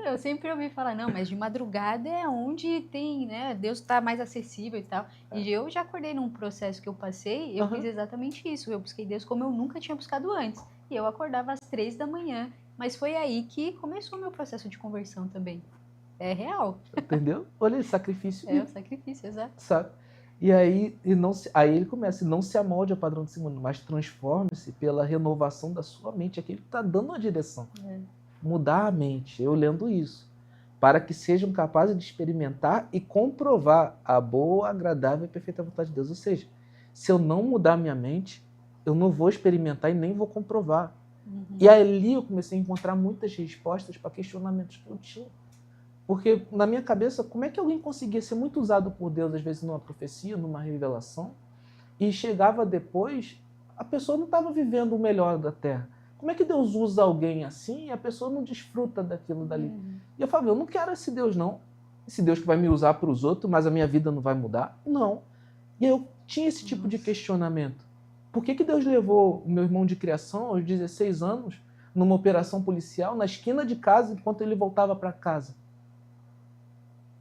Eu sempre ouvi falar, não, mas de madrugada é onde tem, né? Deus está mais acessível e tal. E eu já acordei num processo que eu passei, eu fiz exatamente isso. Eu busquei Deus como eu nunca tinha buscado antes. E eu acordava às 3 da manhã. Mas foi aí que começou o meu processo de conversão também. É real. Entendeu? Olha esse sacrifício. É o sacrifício, exato. Sabe? E aí, aí ele começa, não se amolde ao padrão desse mundo, mas transforme-se pela renovação da sua mente. Aqui ele está dando uma direção. Mudar a mente, eu lendo isso, para que sejam capazes de experimentar e comprovar a boa, agradável e perfeita vontade de Deus. Ou seja, se eu não mudar minha mente, eu não vou experimentar e nem vou comprovar. E ali eu comecei a encontrar muitas respostas para questionamentos que eu tinha. Porque na minha cabeça, como é que alguém conseguia ser muito usado por Deus, às vezes numa profecia, numa revelação, e chegava depois, a pessoa não estava vivendo o melhor da terra. Como é que Deus usa alguém assim e a pessoa não desfruta daquilo dali? E eu falava, eu não quero esse Deus, não. Esse Deus que vai me usar para os outros, mas a minha vida não vai mudar? Não. E eu tinha esse tipo de questionamento. Por que Deus levou o meu irmão de criação aos 16 anos numa operação policial na esquina de casa enquanto ele voltava para casa?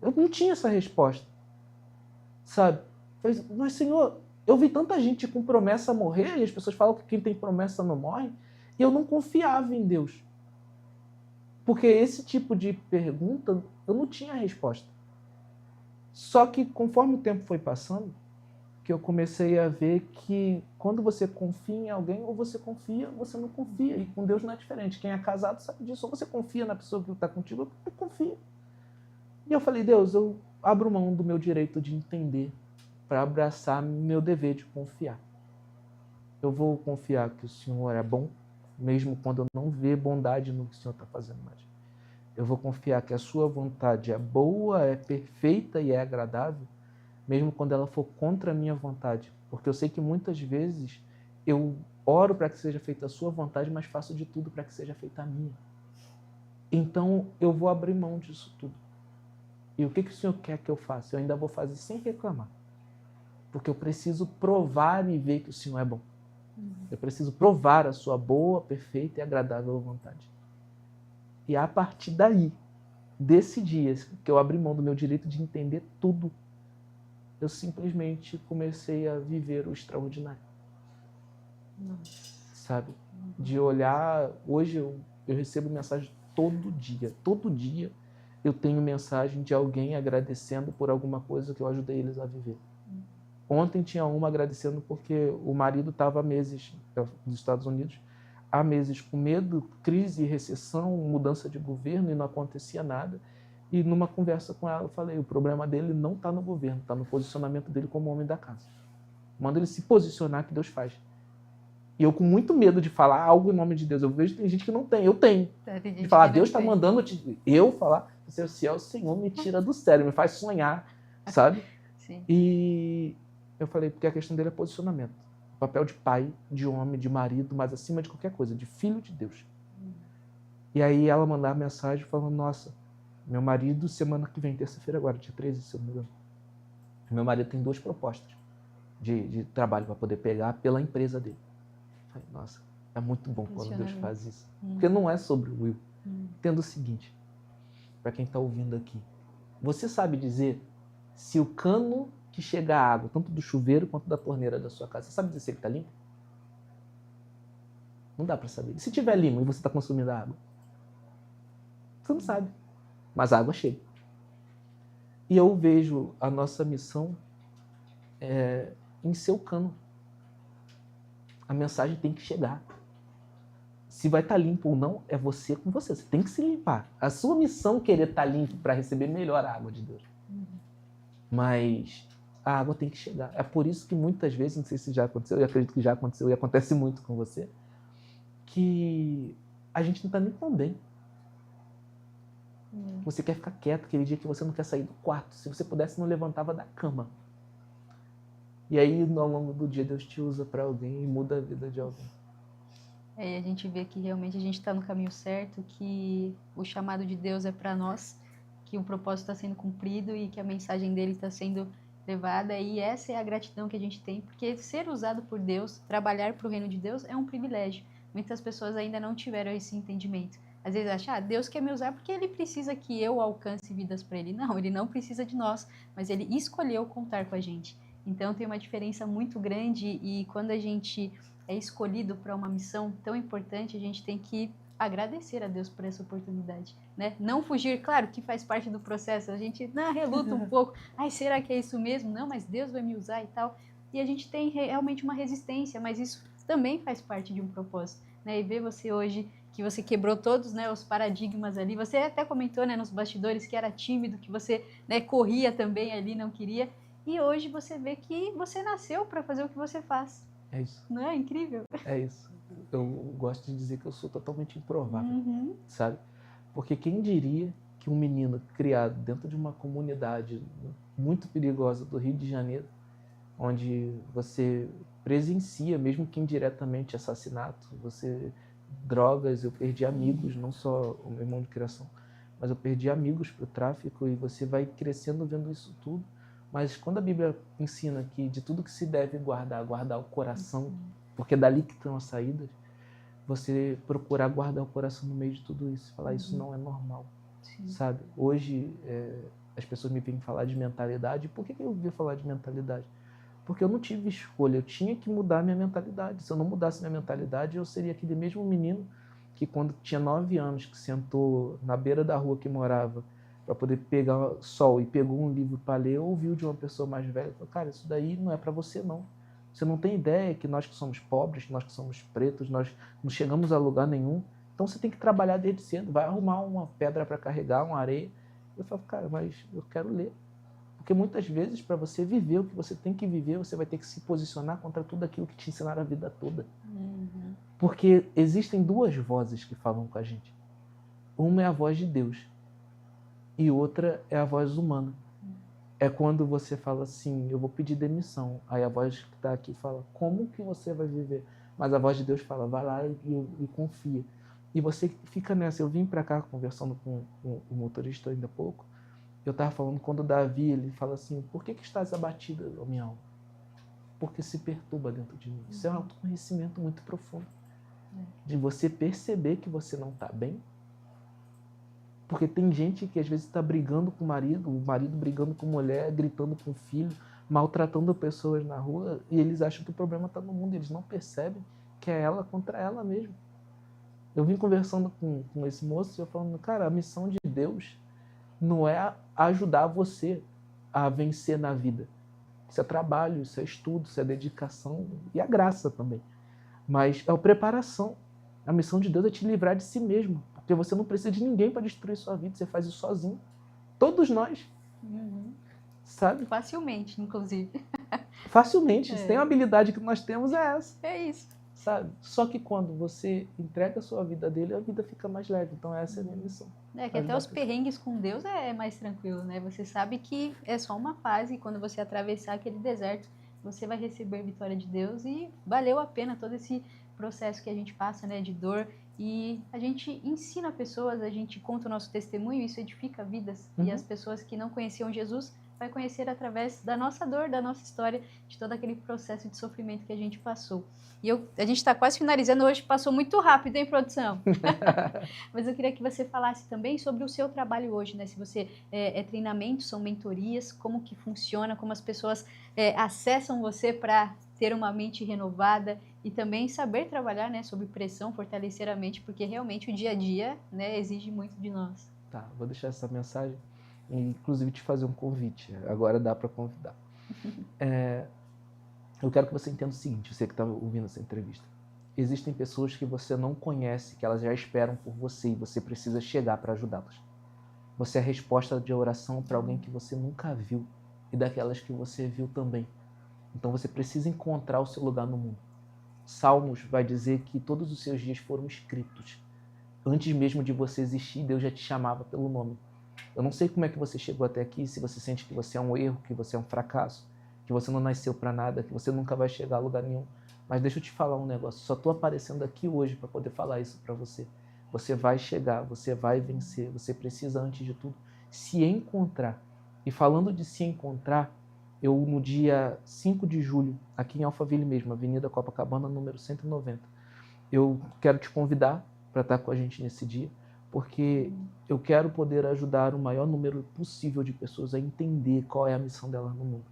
Eu não tinha essa resposta, sabe? Mas, Senhor, eu vi tanta gente com promessa a morrer e as pessoas falam que quem tem promessa não morre, e eu não confiava em Deus. Porque esse tipo de pergunta eu não tinha resposta. Só que conforme o tempo foi passando, que eu comecei a ver que quando você confia em alguém, ou você confia, ou você não confia. E com Deus não é diferente. Quem é casado sabe disso. Ou você confia na pessoa que está contigo, ou não confia. E eu falei, Deus, eu abro mão do meu direito de entender para abraçar meu dever de confiar. Eu vou confiar que o Senhor é bom, mesmo quando eu não ver bondade no que o Senhor está fazendo mais. Eu vou confiar que a sua vontade é boa, é perfeita e é agradável, mesmo quando ela for contra a minha vontade. Porque eu sei que muitas vezes eu oro para que seja feita a sua vontade, mas faço de tudo para que seja feita a minha. Então eu vou abrir mão disso tudo. E o que o Senhor quer que eu faça? Eu ainda vou fazer sem reclamar. Porque eu preciso provar e ver que o Senhor é bom. Eu preciso provar a sua boa, perfeita e agradável vontade. E a partir daí, desse dia que eu abri mão do meu direito de entender tudo, eu simplesmente comecei a viver o extraordinário. Sabe? De olhar... Hoje eu recebo mensagem todo dia. Todo dia eu tenho mensagem de alguém agradecendo por alguma coisa que eu ajudei eles a viver. Ontem tinha uma agradecendo porque o marido estava há meses nos Estados Unidos, há meses com medo, crise, recessão, mudança de governo e não acontecia nada. E numa conversa com ela eu falei, o problema dele não está no governo, está no posicionamento dele como homem da casa. Manda ele se posicionar que Deus faz. E eu com muito medo de falar algo em nome de Deus. Eu vejo que tem gente que não tem, eu tenho. De falar, Deus está mandando eu falar, se é o Senhor, me tira do sério, me faz sonhar, sabe? Sim. E eu falei, porque a questão dele é posicionamento. O papel de pai, de homem, de marido, mas acima de qualquer coisa, de filho de Deus. E aí ela mandava mensagem falando, nossa, meu marido, semana que vem, terça-feira agora, dia 13, se eu não me engano, meu marido tem 2 propostas de trabalho para poder pegar pela empresa dele. Eu falei, nossa, é muito bom quando Deus faz isso. Porque não é sobre o Will. Entenda o seguinte, para quem está ouvindo aqui, você sabe dizer se o cano que chega a água, tanto do chuveiro quanto da torneira da sua casa, você sabe dizer se ele está limpo? Não dá para saber. E se tiver limpo e você está consumindo a água? Você não sabe. Mas a água chega. E eu vejo a nossa missão em ser o cano. A mensagem tem que chegar. Se vai estar limpo ou não, é você com você. Você tem que se limpar. A sua missão é querer estar limpo para receber melhor a água de Deus. Mas a água tem que chegar. É por isso que muitas vezes, não sei se já aconteceu, eu acredito que já aconteceu e acontece muito com você, que a gente não está nem tão bem. Você quer ficar quieto aquele dia que você não quer sair do quarto. Se você pudesse, não levantava da cama. E aí, ao longo do dia, Deus te usa para alguém e muda a vida de alguém. E a gente vê que realmente a gente está no caminho certo, que o chamado de Deus é para nós, que o propósito está sendo cumprido e que a mensagem dele está sendo levada. E essa é a gratidão que a gente tem, porque ser usado por Deus, trabalhar para o reino de Deus é um privilégio. Muitas pessoas ainda não tiveram esse entendimento. Às vezes acham, Deus quer me usar porque ele precisa que eu alcance vidas para ele. Não, ele não precisa de nós, mas ele escolheu contar com a gente. Então tem uma diferença muito grande e quando a gente é escolhido para uma missão tão importante, a gente tem que agradecer a Deus por essa oportunidade, né? Não fugir, claro que faz parte do processo, a gente reluta um pouco, será que é isso mesmo? Não, mas Deus vai me usar e tal. E a gente tem realmente uma resistência, mas isso também faz parte de um propósito, né? E ver você hoje, que você quebrou todos, né, os paradigmas ali, você até comentou, né, nos bastidores que era tímido, que você, né, corria também ali, não queria, e hoje você vê que você nasceu para fazer o que você faz. É isso. Não é incrível? É isso. Eu gosto de dizer que eu sou totalmente improvável, sabe? Porque quem diria que um menino criado dentro de uma comunidade muito perigosa do Rio de Janeiro, onde você presencia, mesmo que indiretamente, assassinato, drogas, eu perdi amigos, não só o meu irmão de criação, mas eu perdi amigos para o tráfico, e você vai crescendo vendo isso tudo. Mas quando a Bíblia ensina que de tudo que se deve guardar, guardar o coração, porque é dali que estão as saídas, você procurar guardar o coração no meio de tudo isso, falar isso não é normal, sabe? Hoje as pessoas me vêm falar de mentalidade. Por que eu ouvi falar de mentalidade? Porque eu não tive escolha, eu tinha que mudar minha mentalidade. Se eu não mudasse minha mentalidade, eu seria aquele mesmo menino que quando tinha 9 anos, que sentou na beira da rua que morava para poder pegar sol e pegou um livro para ler, ouviu de uma pessoa mais velha e falou: cara, isso daí não é para você não. Você não tem ideia que nós que somos pobres, que nós que somos pretos, nós não chegamos a lugar nenhum. Então você tem que trabalhar desde cedo, vai arrumar uma pedra para carregar, uma areia. Eu falo: cara, mas eu quero ler. Porque muitas vezes, para você viver o que você tem que viver, você vai ter que se posicionar contra tudo aquilo que te ensinaram a vida toda. Porque existem duas vozes que falam com a gente. Uma é a voz de Deus e outra é a voz humana. É quando você fala assim: eu vou pedir demissão. Aí a voz que está aqui fala: como que você vai viver? Mas a voz de Deus fala: vai lá e confia. E você fica nessa. Eu vim para cá conversando com o motorista ainda há pouco. Eu estava falando quando Davi, ele fala assim: por que estás abatida, minha alma? Porque se perturba dentro de mim. Isso é um autoconhecimento muito profundo. De você perceber que você não está bem. Porque tem gente que às vezes está brigando com o marido brigando com a mulher, gritando com o filho, maltratando pessoas na rua, e eles acham que o problema está no mundo. Eles não percebem que é ela contra ela mesma. Eu vim conversando com esse moço e eu falando: cara, a missão de Deus não é ajudar você a vencer na vida. Isso é trabalho, isso é estudo, isso é dedicação e a graça também. Mas é a preparação. A missão de Deus é te livrar de si mesmo. Porque você não precisa de ninguém para destruir sua vida. Você faz isso sozinho. Todos nós. Sabe? Facilmente, inclusive. Facilmente. Se tem uma habilidade que nós temos, é essa. É isso. Sabe? Só que quando você entrega a sua vida dele, a vida fica mais leve. Então essa é a minha missão. É que até os perrengues com Deus é mais tranquilo, né? Você sabe que é só uma fase, e quando você atravessar aquele deserto, você vai receber a vitória de Deus, e valeu a pena todo esse processo que a gente passa, né, de dor, e a gente ensina pessoas, a gente conta o nosso testemunho, isso edifica vidas, e as pessoas que não conheciam Jesus vai conhecer através da nossa dor, da nossa história, de todo aquele processo de sofrimento que a gente passou. E a gente está quase finalizando hoje, passou muito rápido, hein, produção? Mas eu queria que você falasse também sobre o seu trabalho hoje, né? Se você é treinamento, são mentorias, como que funciona, como as pessoas acessam você para ter uma mente renovada e também saber trabalhar, né, sob pressão, fortalecer a mente, porque realmente o dia a dia, né, exige muito de nós. Tá, vou deixar essa mensagem e inclusive te fazer um convite. Agora dá para convidar. Eu quero que você entenda o seguinte, você que está ouvindo essa entrevista. Existem pessoas que você não conhece, que elas já esperam por você e você precisa chegar para ajudá-las. Você é a resposta de oração para alguém que você nunca viu e daquelas que você viu também. Então você precisa encontrar o seu lugar no mundo. Salmos vai dizer que todos os seus dias foram escritos. Antes mesmo de você existir, Deus já te chamava pelo nome. Eu não sei como é que você chegou até aqui, se você sente que você é um erro, que você é um fracasso, que você não nasceu para nada, que você nunca vai chegar a lugar nenhum. Mas deixa eu te falar um negócio. Só estou aparecendo aqui hoje para poder falar isso para você. Você vai chegar, você vai vencer. Você precisa, antes de tudo, se encontrar. E falando de se encontrar, eu no dia 5 de julho, aqui em Alphaville mesmo, Avenida Copacabana, número 190, eu quero te convidar para estar com a gente nesse dia, porque eu quero poder ajudar o maior número possível de pessoas a entender qual é a missão dela no mundo,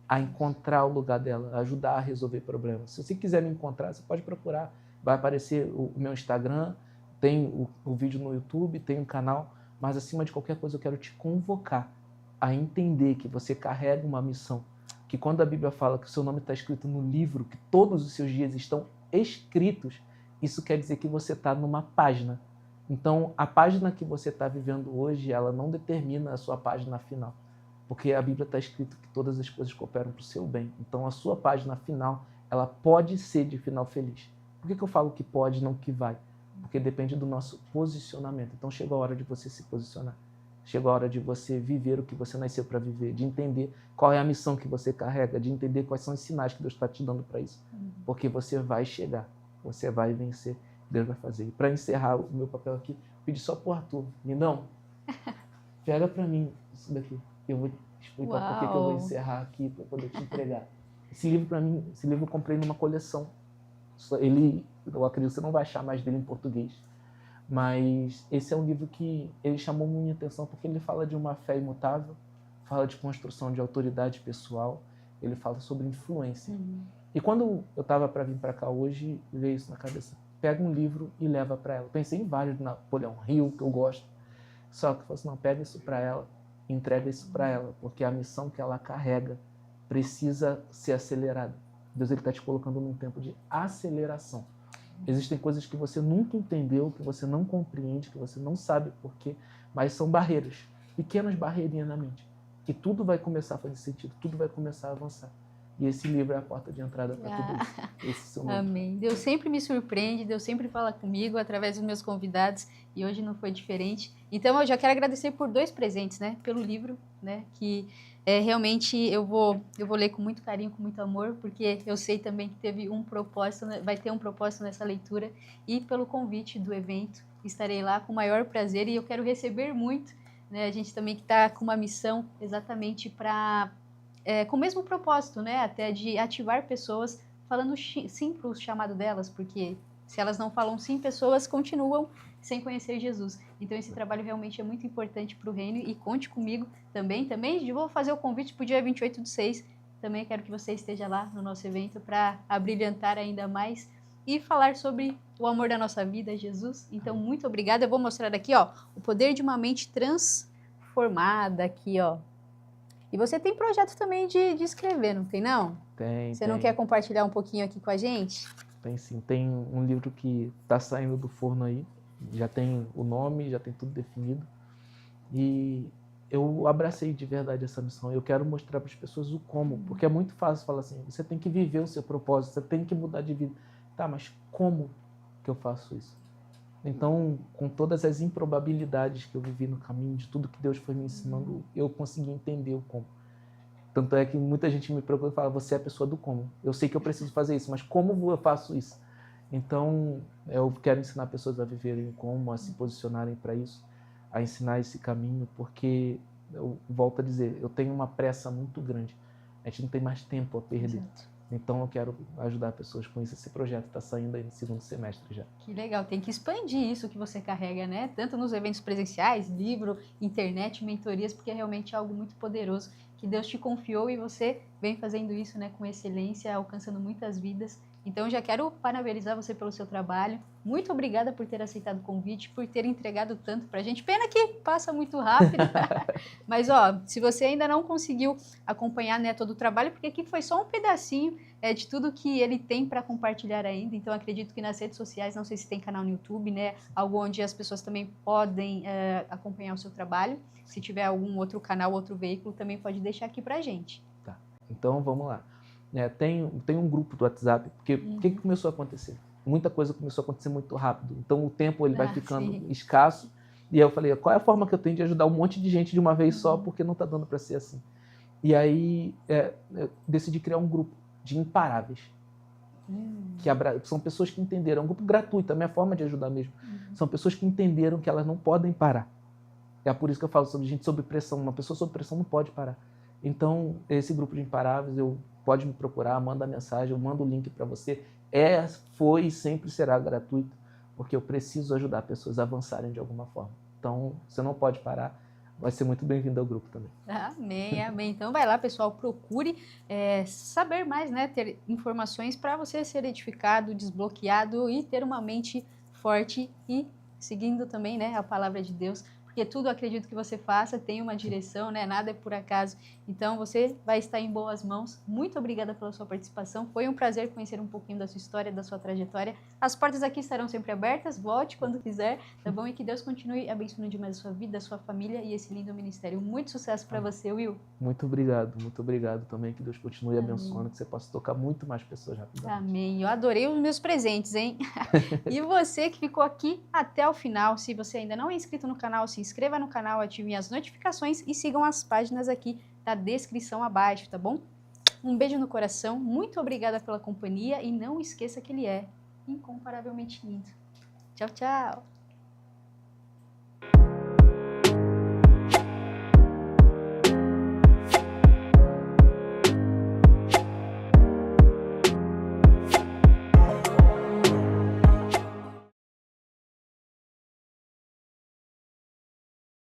a encontrar o lugar dela, a ajudar a resolver problemas. Se você quiser me encontrar, você pode procurar. Vai aparecer o meu Instagram, tem o vídeo no YouTube, tem um canal, mas acima de qualquer coisa eu quero te convocar a entender que você carrega uma missão, que quando a Bíblia fala que o seu nome está escrito no livro, que todos os seus dias estão escritos, isso quer dizer que você está numa página. Então, a página que você está vivendo hoje, ela não determina a sua página final. Porque a Bíblia está escrito que todas as coisas cooperam para o seu bem. Então, a sua página final, ela pode ser de final feliz. Por que eu falo que pode, não que vai? Porque depende do nosso posicionamento. Então, chegou a hora de você se posicionar. Chegou a hora de você viver o que você nasceu para viver, de entender qual é a missão que você carrega, de entender quais são os sinais que Deus está te dando para isso. Porque você vai chegar, você vai vencer, Deus vai fazer. E para encerrar o meu papel aqui, pedi só para o Arthur. Lindão, Pega para mim isso daqui. Eu vou te explicar por que eu vou Uau. encerrar aqui para poder te entregar. Esse livro para mim, esse livro eu comprei numa coleção. Ele, eu acredito que você não vai achar mais dele em português. Mas esse é um livro que ele chamou minha atenção porque ele fala de uma fé imutável, fala de construção de autoridade pessoal, ele fala sobre influência. E quando eu estava para vir para cá hoje, veio isso na cabeça. Pega um livro e leva para ela. Pensei em vários, Napoleão Hill, que eu gosto. Só que eu falei assim, não, pega isso para ela, entrega isso para ela, porque a missão que ela carrega precisa ser acelerada. Deus está te colocando num tempo de aceleração. Existem coisas que você nunca entendeu, que você não compreende, que você não sabe porquê, mas são barreiras, pequenas barreirinhas na mente, que tudo vai começar a fazer sentido, tudo vai começar a avançar. E esse livro é a porta de entrada para tudo isso. Esse é o meu Amém. Deus sempre me surpreende, Deus sempre fala comigo através dos meus convidados e hoje não foi diferente. Então eu já quero agradecer por 2 presentes, né? Pelo livro, né? Que realmente eu vou ler com muito carinho, com muito amor, porque eu sei também que teve um propósito, vai ter um propósito nessa leitura, e pelo convite do evento. Estarei lá com o maior prazer e eu quero receber muito, né? A gente também que está com uma missão exatamente para com o mesmo propósito, né? Até de ativar pessoas falando sim para o chamado delas, porque se elas não falam sim, pessoas continuam sem conhecer Jesus. Então esse trabalho realmente é muito importante para o reino e conte comigo também. Também vou fazer o convite para o dia 28/6. Também quero que você esteja lá no nosso evento para abrilhantar ainda mais e falar sobre o amor da nossa vida, Jesus. Então muito obrigada. Eu vou mostrar aqui, ó, o poder de uma mente transformada aqui, ó. E você tem projeto também de escrever, não tem não? Tem, Você não quer compartilhar um pouquinho aqui com a gente? Tem sim. Tem um livro que está saindo do forno aí. Já tem o nome, já tem tudo definido. E eu abracei de verdade essa missão. Eu quero mostrar para as pessoas o como. Porque é muito fácil falar assim, você tem que viver o seu propósito, você tem que mudar de vida. Tá, mas como que eu faço isso? Então, com todas as improbabilidades que eu vivi no caminho, de tudo que Deus foi me ensinando, eu consegui entender o como. Tanto é que muita gente me procura e fala, você é a pessoa do como. Eu sei que eu preciso fazer isso, mas como eu faço isso? Então, eu quero ensinar pessoas a viverem como, a se posicionarem para isso, a ensinar esse caminho, porque, eu volto a dizer, eu tenho uma pressa muito grande. A gente não tem mais tempo a perder. Exato. Então, eu quero ajudar pessoas com isso. Esse projeto está saindo aí no 2º semestre já. Que legal, tem que expandir isso que você carrega, né? Tanto nos eventos presenciais, livro, internet, mentorias, porque é realmente algo muito poderoso que Deus te confiou e você vem fazendo isso, né, com excelência, alcançando muitas vidas. Então, já quero parabenizar você pelo seu trabalho. Muito obrigada por ter aceitado o convite, por ter entregado tanto pra gente. Pena que passa muito rápido. Mas, ó, se você ainda não conseguiu acompanhar, né, todo o trabalho, porque aqui foi só um pedacinho de tudo que ele tem para compartilhar ainda. Então, acredito que nas redes sociais, não sei se tem canal no YouTube, né, algo onde as pessoas também podem acompanhar o seu trabalho. Se tiver algum outro canal, outro veículo, também pode deixar aqui pra gente. Tá, então vamos lá. Tem um grupo do WhatsApp, porque o que começou a acontecer? Muita coisa começou a acontecer muito rápido, então o tempo ele vai ficando escasso, e aí eu falei, qual é a forma que eu tenho de ajudar um monte de gente de uma vez só, porque não está dando para ser assim. E aí eu decidi criar um grupo de imparáveis, que são pessoas que entenderam, é um grupo gratuito, é a minha forma de ajudar mesmo, são pessoas que entenderam que elas não podem parar. É por isso que eu falo sobre gente sob pressão, uma pessoa sob pressão não pode parar. Então, esse grupo de imparáveis, pode me procurar, manda mensagem, eu mando o link para você. Foi e sempre será gratuito, porque eu preciso ajudar pessoas a avançarem de alguma forma. Então, você não pode parar, vai ser muito bem-vindo ao grupo também. Amém, amém. Então vai lá, pessoal, procure saber mais, né? Ter informações para você ser edificado, desbloqueado e ter uma mente forte e seguindo também, né, a palavra de Deus. Porque tudo, acredito que você faça, tem uma direção, né? Nada é por acaso. Então, você vai estar em boas mãos. Muito obrigada pela sua participação. Foi um prazer conhecer um pouquinho da sua história, da sua trajetória. As portas aqui estarão sempre abertas. Volte quando quiser, tá bom? E que Deus continue abençoando demais a sua vida, a sua família e esse lindo ministério. Muito sucesso para você, Will. Muito obrigado também. Que Deus continue abençoando, que você possa tocar muito mais pessoas rapidamente. Amém. Eu adorei os meus presentes, hein? E você que ficou aqui até o final, se você ainda não é inscrito no canal, se inscreva no canal, ative as notificações e sigam as páginas aqui da descrição abaixo, tá bom? Um beijo no coração, muito obrigada pela companhia e não esqueça que ele é incomparavelmente lindo. Tchau, tchau!